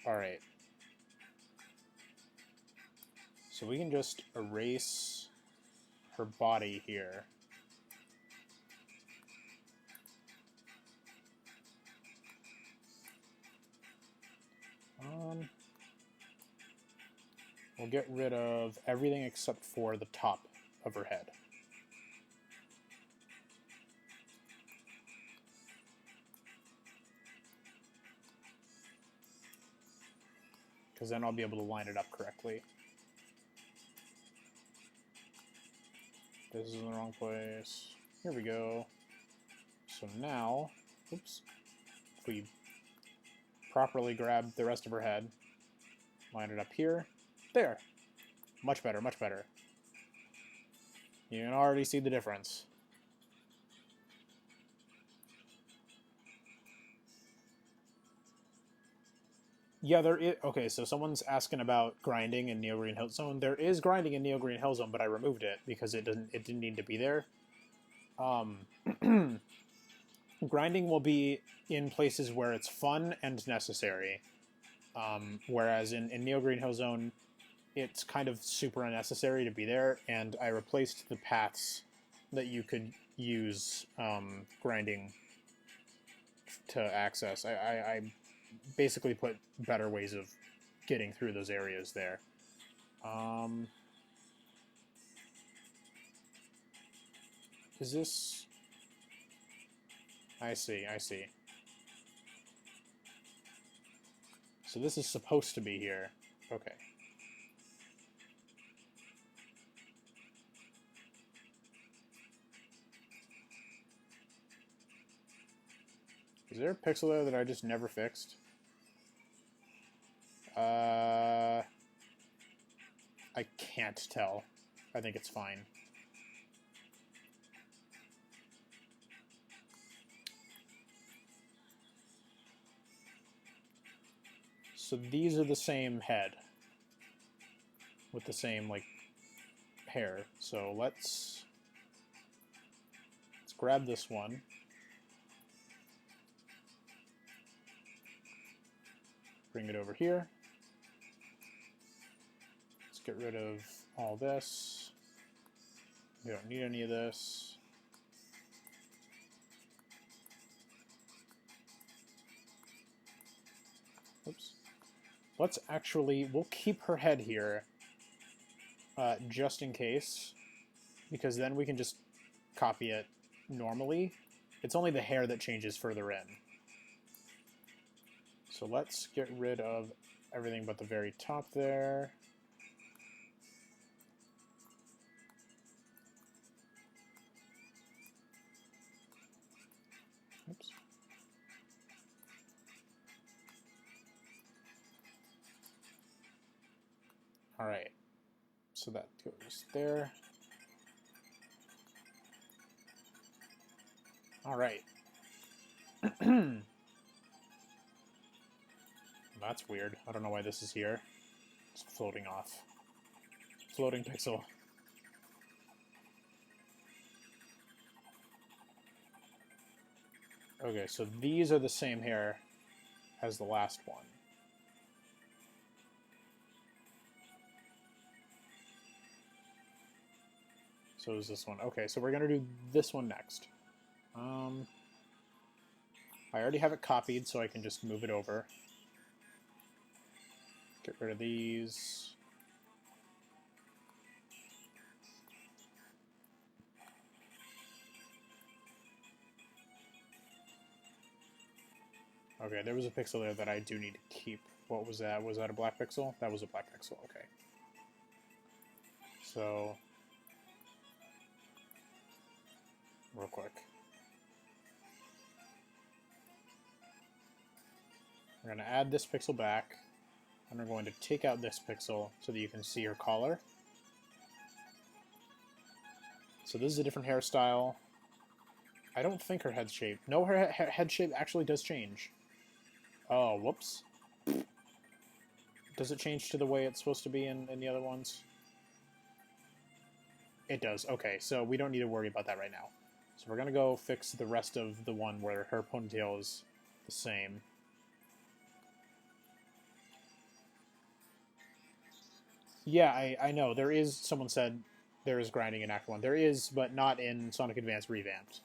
Speaker 1: Alright. So we can just erase her body here. We'll get rid of everything except for the top of her head. Because then I'll be able to line it up correctly. This is in the wrong place. Here we go. So now, oops, if we properly grab the rest of her head, line it up here. There. Much better, much better. You can already see the difference. Yeah, there is. Okay, so someone's asking about grinding in Neo Green Hellzone. There is grinding in Neo Green Hellzone, but I removed it because it didn't need to be there. Grinding will be in places where it's fun and necessary. Whereas in Neo Green Hellzone, it's kind of super unnecessary to be there, and I replaced the paths that you could use grinding to access. I basically put better ways of getting through those areas there. Is this... I see, I see. So this is supposed to be here. Okay. Is there a pixel there that I just never fixed? I can't tell. I think it's fine. So these are the same head with the same like hair. So let's grab this one. Bring it over here. Let's get rid of all this. We don't need any of this. Oops. Let's actually, we'll keep her head here, just in case, because then we can just copy it normally. It's only the hair that changes further in. So let's get rid of everything but the very top there. Oops. All right. So that goes there. All right. That's weird. I don't know why this is here. It's floating off. Floating pixel. Okay, so these are the same hair as the last one. So is this one. Okay, so we're going to do this one next. I already have it copied, so I can just move it over. Get rid of these. Okay, there was a pixel there that I do need to keep. What was that? Was that a black pixel? That was a black pixel, okay. So, real quick. We're going to add this pixel back, and we're going to take out this pixel so that you can see her collar. So this is a different hairstyle. I don't think her head shape... No, her head shape actually does change. Oh, whoops. Does it change to the way it's supposed to be in the other ones? It does. Okay, so we don't need to worry about that right now. So we're going to go fix the rest of the one where her ponytail is the same. Yeah, I know. There is, someone said there is grinding in Act 1. There is, but not in Sonic Advance Revamped.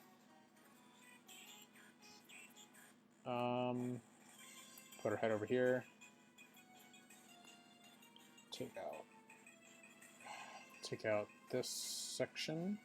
Speaker 1: Put her head over here. Take out this section.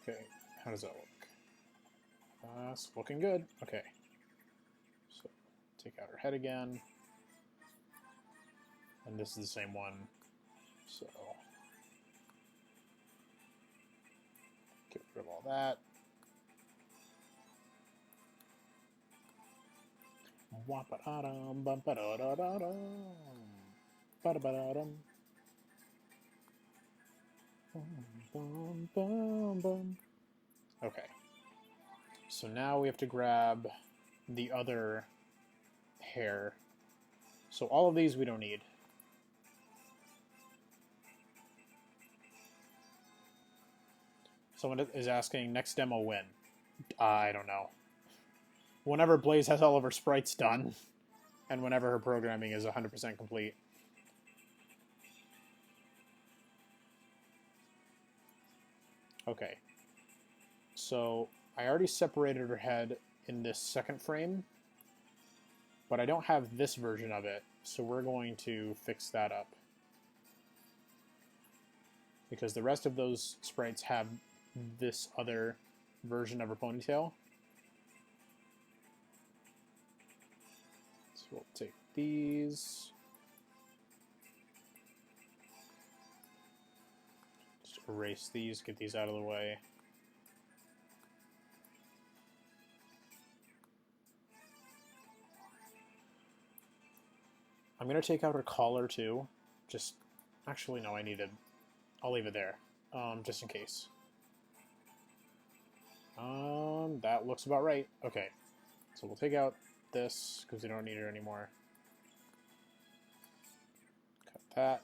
Speaker 1: Okay, how does that look? It's looking good. Okay. So, take out her head again. And this is the same one. So, get rid of all that. Okay. So now we have to grab the other hair. So all of these we don't need. Someone is asking, next demo when? I don't know. Whenever Blaze has all of her sprites done, and whenever her programming is 100% complete. Okay. So I already separated her head in this second frame, but I don't have this version of it, so we're going to fix that up. Because the rest of those sprites have this other version of her ponytail. So we'll take these. Just erase these, get these out of the way. I'm going to take out her collar too. Just, actually no, I'll leave it there, just in case. That looks about right. Okay, so we'll take out this because we don't need it anymore. Cut that.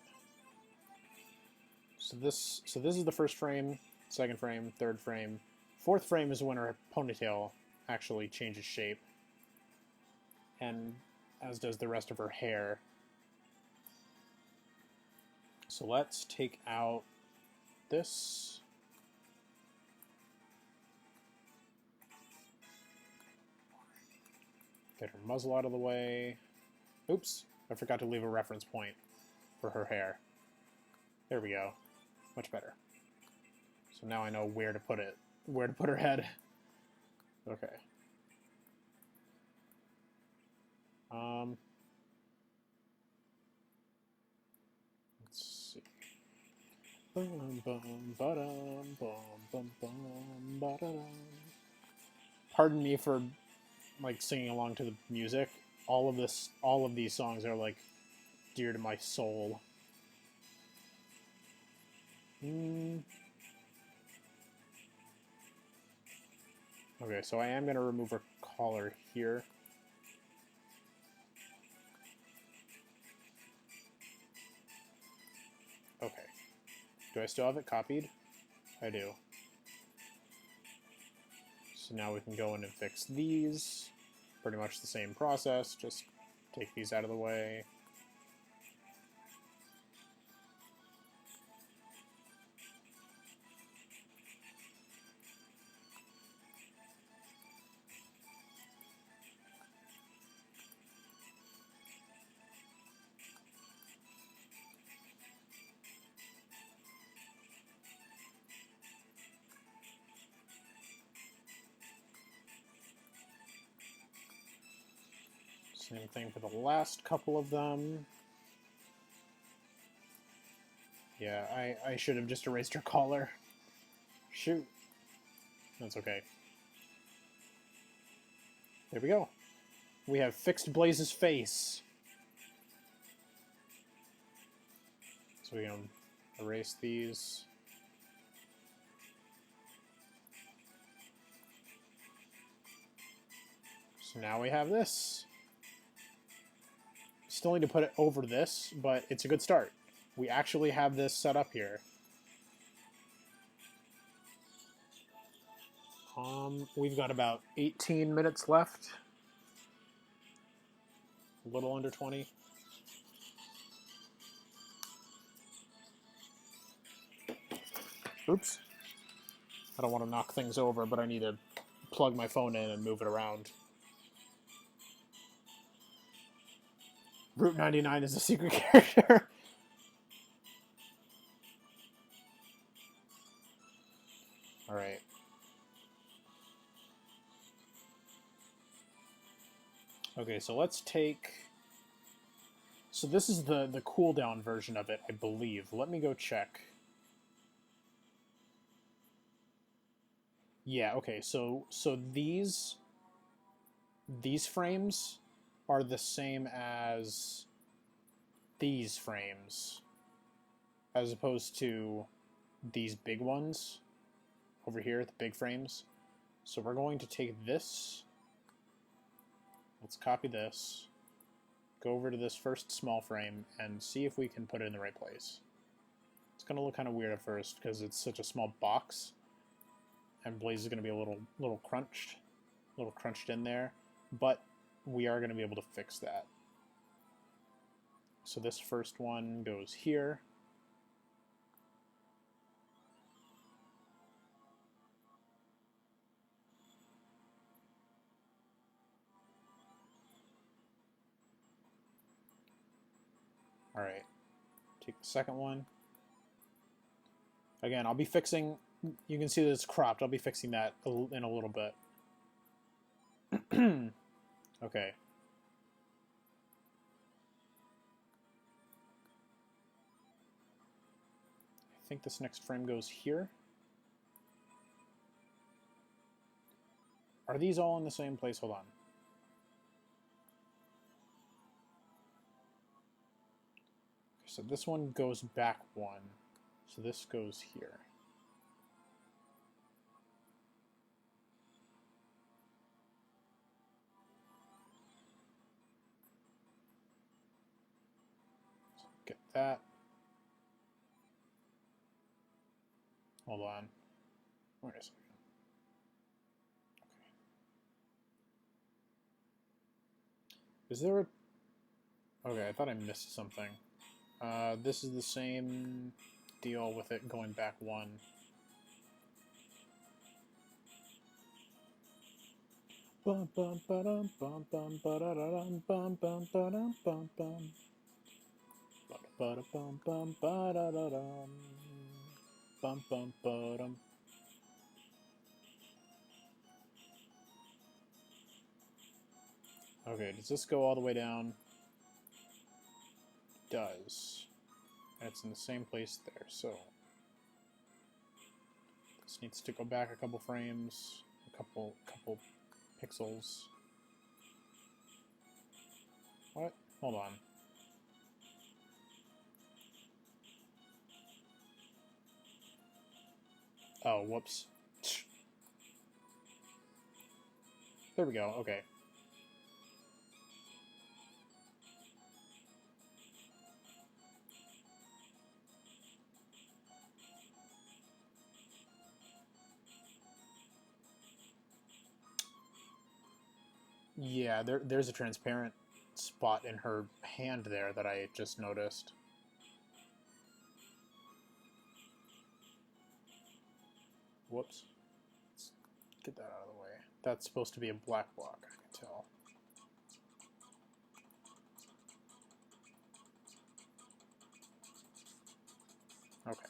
Speaker 1: So this is the first frame, second frame, third frame. Fourth frame is when her ponytail actually changes shape. And as does the rest of her hair. So let's take out this. Get her muzzle out of the way. Oops, I forgot to leave a reference point for her hair. There we go. Much better. So now I know where to put it. Where to put her head. Okay. Let's see. Pardon me for like singing along to the music. All of these songs are like dear to my soul. Okay, so I am going to remove her collar here. Okay. Do I still have it copied? I do. So now we can go in and fix these. Pretty much the same process, just take these out of the way. Same thing for the last couple of them. Yeah, I should have just erased her collar. Shoot. That's okay. There we go. We have fixed Blaze's face. So we can erase these. So now we have this. Still need to put it over this, but it's a good start. We actually have this set up here. We've got about 18 minutes left. A little under 20. Oops. I don't want to knock things over, but I need to plug my phone in and move it around. Route 99 is a secret character. Alright. Okay, so let's take... So this is the cooldown version of it, I believe. Let me go check. Yeah, okay, so these frames are the same as these frames, as opposed to these big ones over here, the big frames. So we're going to take this. Let's copy this. Go over to this first small frame and see if we can put it in the right place. It's going to look kind of weird at first because it's such a small box, and Blaze is going to be a little crunched in there, but we are going to be able to fix that. So this first one goes here. All right, take the second one. Again, I'll be fixing, you can see that it's cropped. I'll be fixing that in a little bit. Okay. I think this next frame goes here. Are these all in the same place? Hold on. So this one goes back one. So this goes here. So get that. Hold on. Wait a second. Is there a... Okay, I thought I missed something. This is the same deal with it going back one. Bum bum ba-dum bum bum ba-da-da-dum bum bum ba-dum bum bum. Ba-da-ba-da-bum bum ba-da-da-dum. Bum bum ba-dum. Okay, does this go all the way down? It does. And it's in the same place there, so this needs to go back a couple frames, a couple pixels. What? Hold on. Oh, whoops. There we go, okay. Yeah, there's a transparent spot in her hand there that I just noticed. Whoops. Let's get that out of the way. That's supposed to be a black block, I can tell. Okay.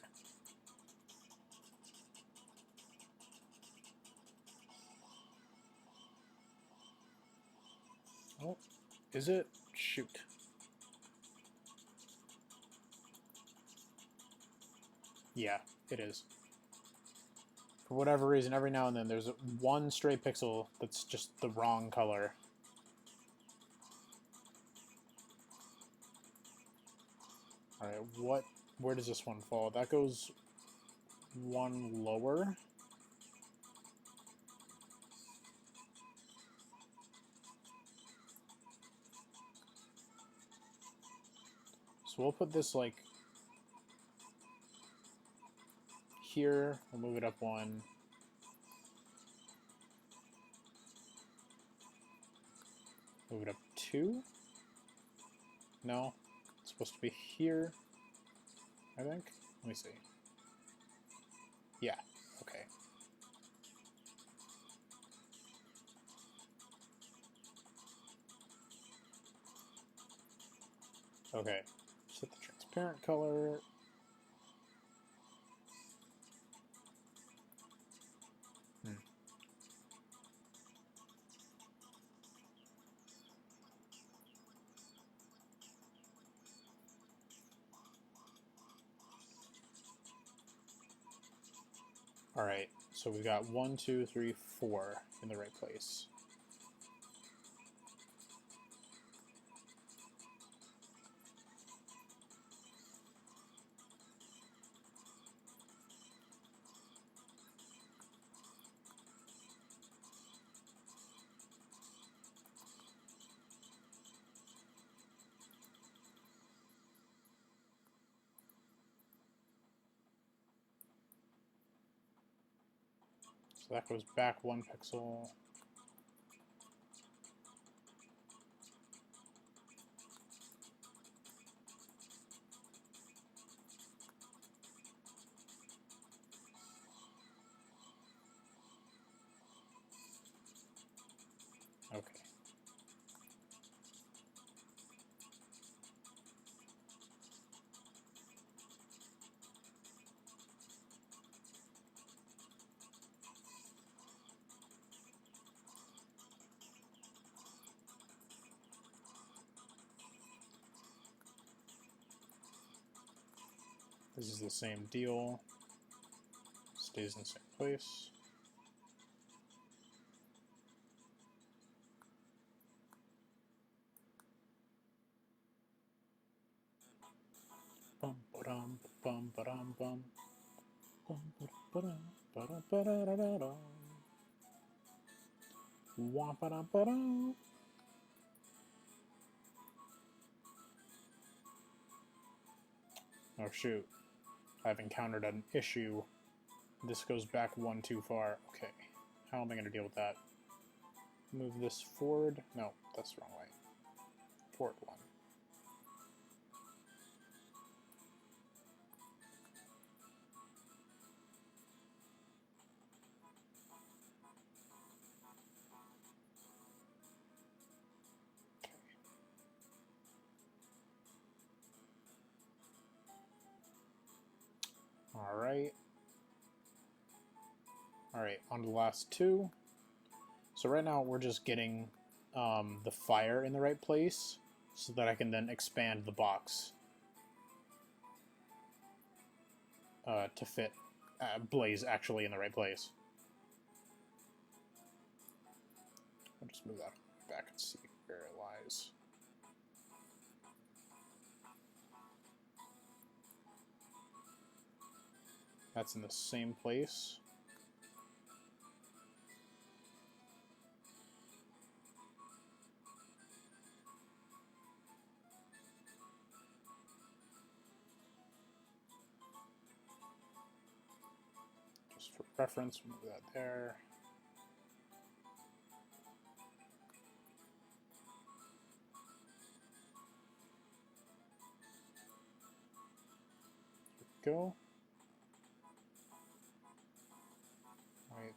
Speaker 1: Oh, is it? Shoot. Yeah, it is. For whatever reason, every now and then there's one stray pixel that's just the wrong color. Alright, where does this one fall? That goes one lower. So we'll put this like here, we'll move it up one. Move it up two? No, it's supposed to be here, I think. Let me see. Yeah, okay. Okay, set the transparent color. Alright, so we've got 1, 2, 3, 4 in the right place. So that goes back 1 pixel. Okay. This is the same deal. Stays in the same place. Bum ba-dum bum ba-dum bum. Bum ba-dum ba-dum ba-da-da-da-dum. Wah ba-dum ba-dum. Oh shoot. I've encountered an issue. This goes back 1 too far. Okay. How am I going to deal with that? Move this forward? No, that's the wrong way. forward one. Alright. Alright, on to the last two. So right now we're just getting the fire in the right place so that I can then expand the box to fit Blaze actually in the right place. I'll just move that back and see where it lies. That's in the same place. Just for reference, move that there. There we go. Right.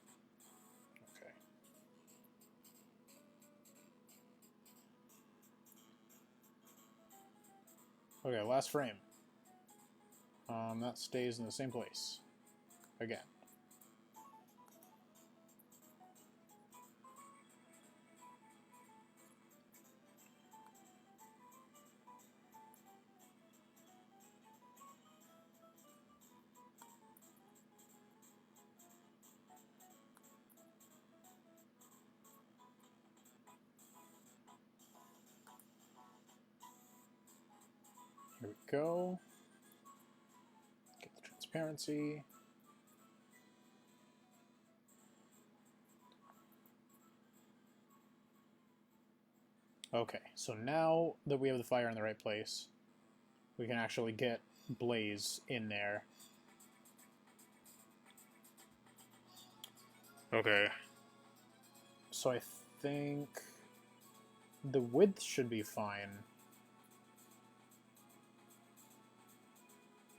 Speaker 1: Okay. Okay, last frame. That stays in the same place. Again. Here we go. Get the transparency. Okay, so now that we have the fire in the right place, we can actually get Blaze in there. Okay. So I think the width should be fine.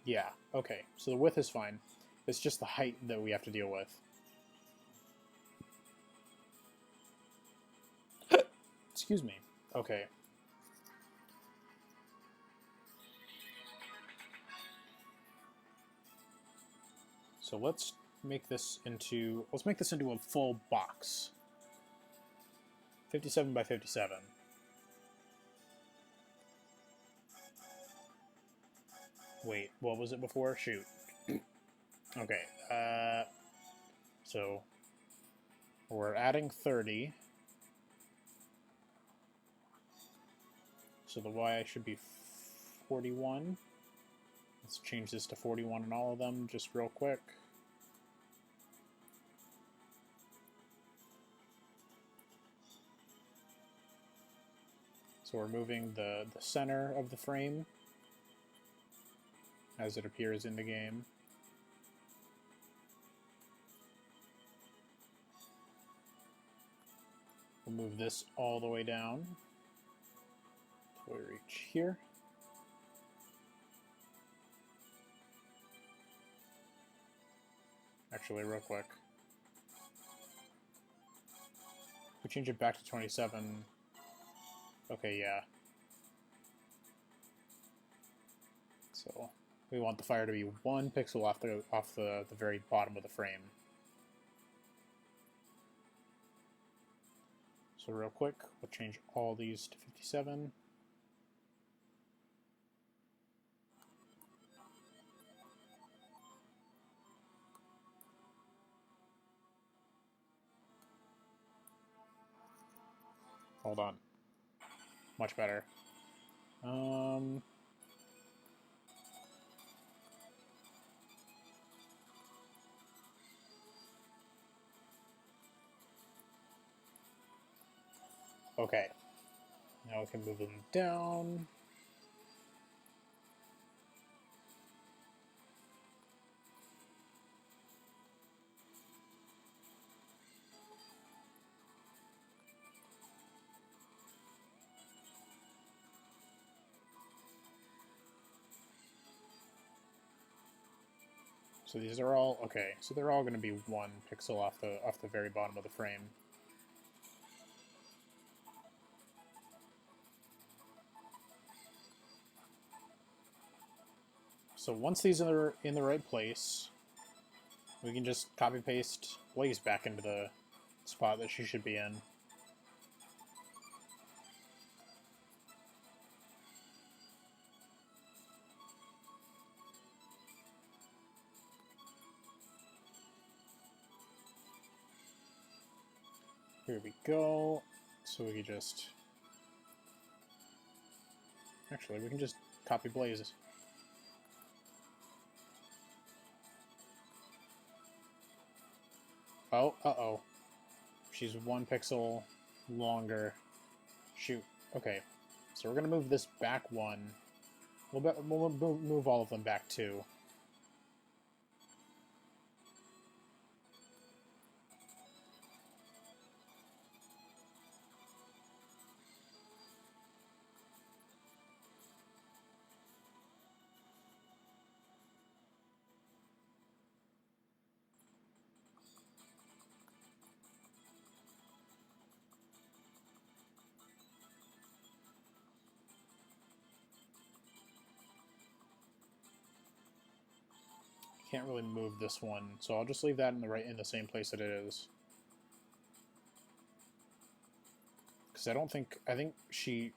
Speaker 1: Yeah, okay. So the width is fine. It's just the height that we have to deal with. Excuse me. Okay. So let's make this into a full box. 57 by 57. Wait, what was it before? Shoot. Okay, so we're adding 30. So the Y should be 41. Let's change this to 41 in all of them, just real quick. So we're moving the center of the frame as it appears in the game. We'll move this all the way down until we reach here. Actually, real quick. We change it back to 27. Okay, yeah. So we want the fire to be 1 pixel off the very bottom of the frame. So real quick, we'll change all these to 57. Hold on. Much better. Okay. Now we can move them down. So these are all okay. So they're all going to be 1 pixel off the very bottom of the frame. So once these are in the right place, we can just copy paste Blaze back into the spot that she should be in. Here we go. So we can just... Actually, we can just copy Blaze. Oh, uh-oh. She's 1 pixel longer. Shoot. Okay. So we're going to move this back 1. We'll move all of them back 2. Can't really move this one, so I'll just leave that in the same place that it is. Because I think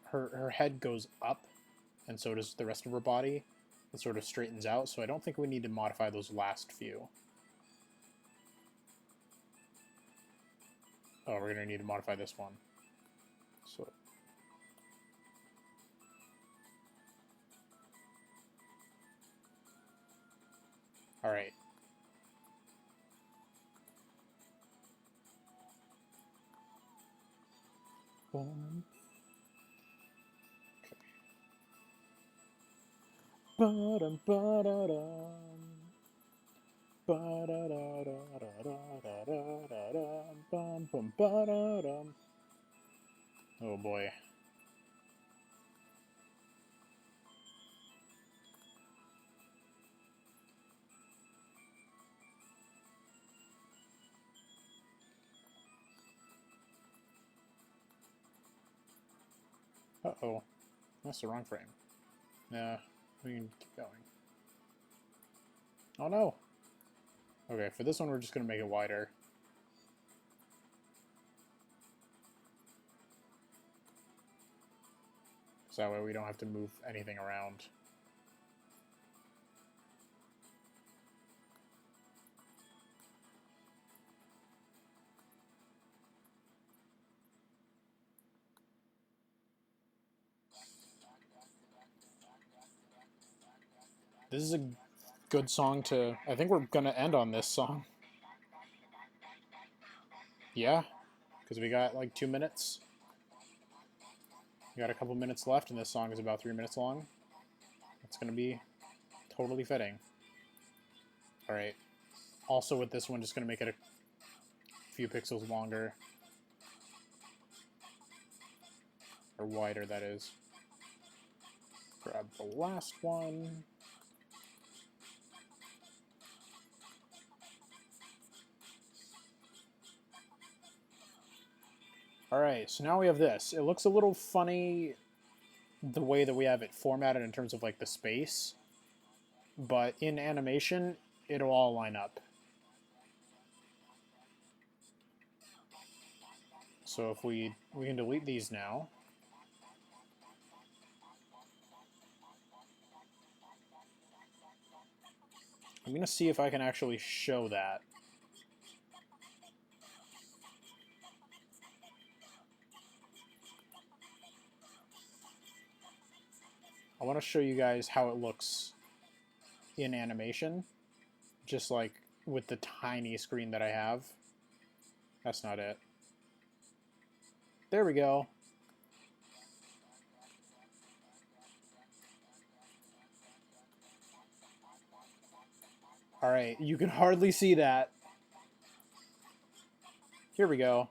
Speaker 1: her head goes up, and so does the rest of her body. It sort of straightens out, so I don't think we need to modify those last few. Oh, we're gonna need to modify this one. So. Alright. Boom. Okay. Ba-dum, ba-da-dum. Ba-da-da-da-da-da-da-da-dum, bum, bum, ba-da-dum. Oh boy. Uh-oh. That's the wrong frame. Nah, we can keep going. Oh no! Okay, for this one we're just going to make it wider. So that way we don't have to move anything around. This is a good song to... I think we're going to end on this song. Yeah, because we got like 2 minutes. We got a couple minutes left, and this song is about 3 minutes long. It's going to be totally fitting. Alright. Also with this one, just going to make it a few pixels longer. Or wider, that is. Grab the last one. Alright, so now we have this. It looks a little funny the way that we have it formatted in terms of like the space, but in animation, it'll all line up. So if we can delete these now. I'm going to see if I can actually show that. I want to show you guys how it looks in animation, just like with the tiny screen that I have. That's not it. There we go. Alright, you can hardly see that. Here we go.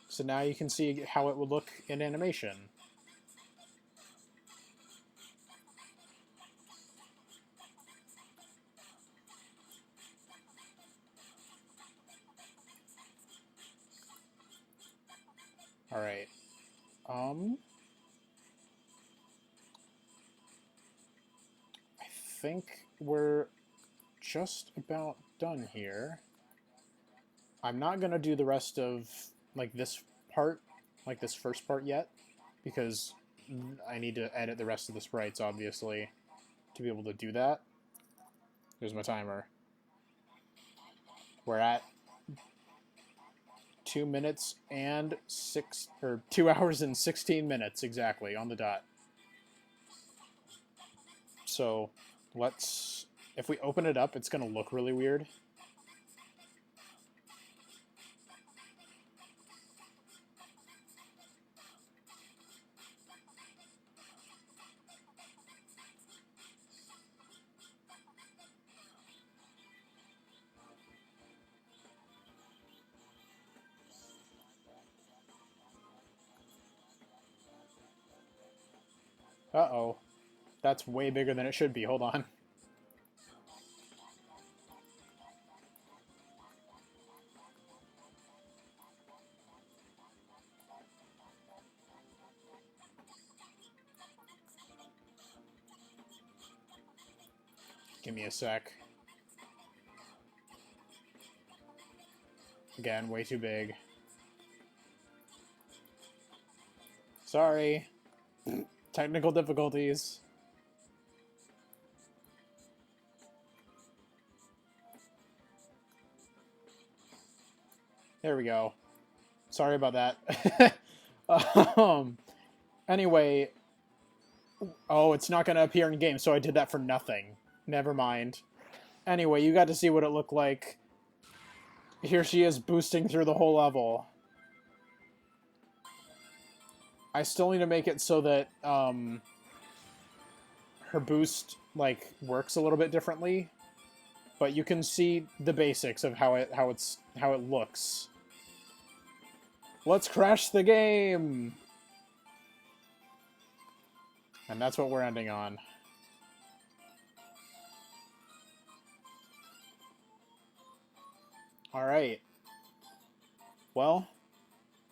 Speaker 1: So now you can see how it would look in animation. Alright. I think we're just about done here. I'm not gonna do the rest of, like, this part, like this first part yet, because I need to edit the rest of the sprites, obviously, to be able to do that. Here's my timer. We're at 2 minutes and 2 hours and 16 minutes exactly on the dot. So let's, if we open it up, it's gonna look really weird. Uh-oh. That's way bigger than it should be. Hold on. Give me a sec. Again, way too big. Sorry. Technical difficulties. There we go. Sorry about that. Anyway. Oh, it's not going to appear in game, so I did that for nothing. Never mind. Anyway, you got to see what it looked like. Here she is boosting through the whole level. I still need to make it so that her boost like works a little bit differently, but you can see the basics of how it looks. Let's crash the game. And that's what we're ending on. All right. Well,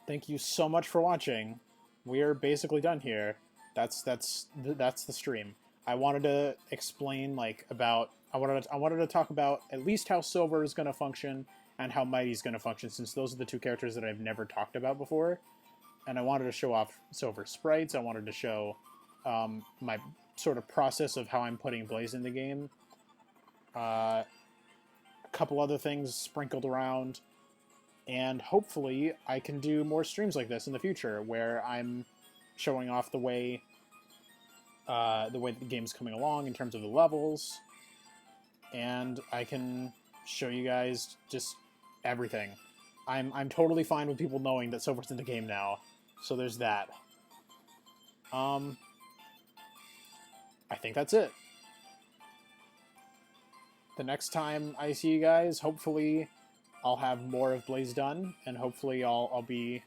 Speaker 1: thank you so much for watching. We are basically done here. That's the stream. I wanted to explain like about I wanted to talk about at least how Silver is going to function and how Mighty is going to function, since those are the two characters that I've never talked about before. And I wanted to show off Silver sprites. I wanted to show my sort of process of how I'm putting Blaze in the game. A couple other things sprinkled around. And hopefully I can do more streams like this in the future, where I'm showing off the way the game's coming along in terms of the levels, and I can show you guys just everything. I'm totally fine with people knowing that Silver's in the game now, so there's that. I think that's it. The next time I see you guys, hopefully I'll have more of Blaze done, and hopefully I'll be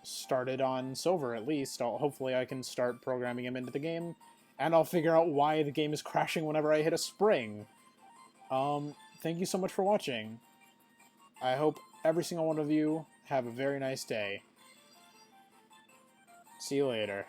Speaker 1: started on Silver at least. Hopefully I can start programming him into the game, and I'll figure out why the game is crashing whenever I hit a spring. Thank you so much for watching. I hope every single one of you have a very nice day. See you later.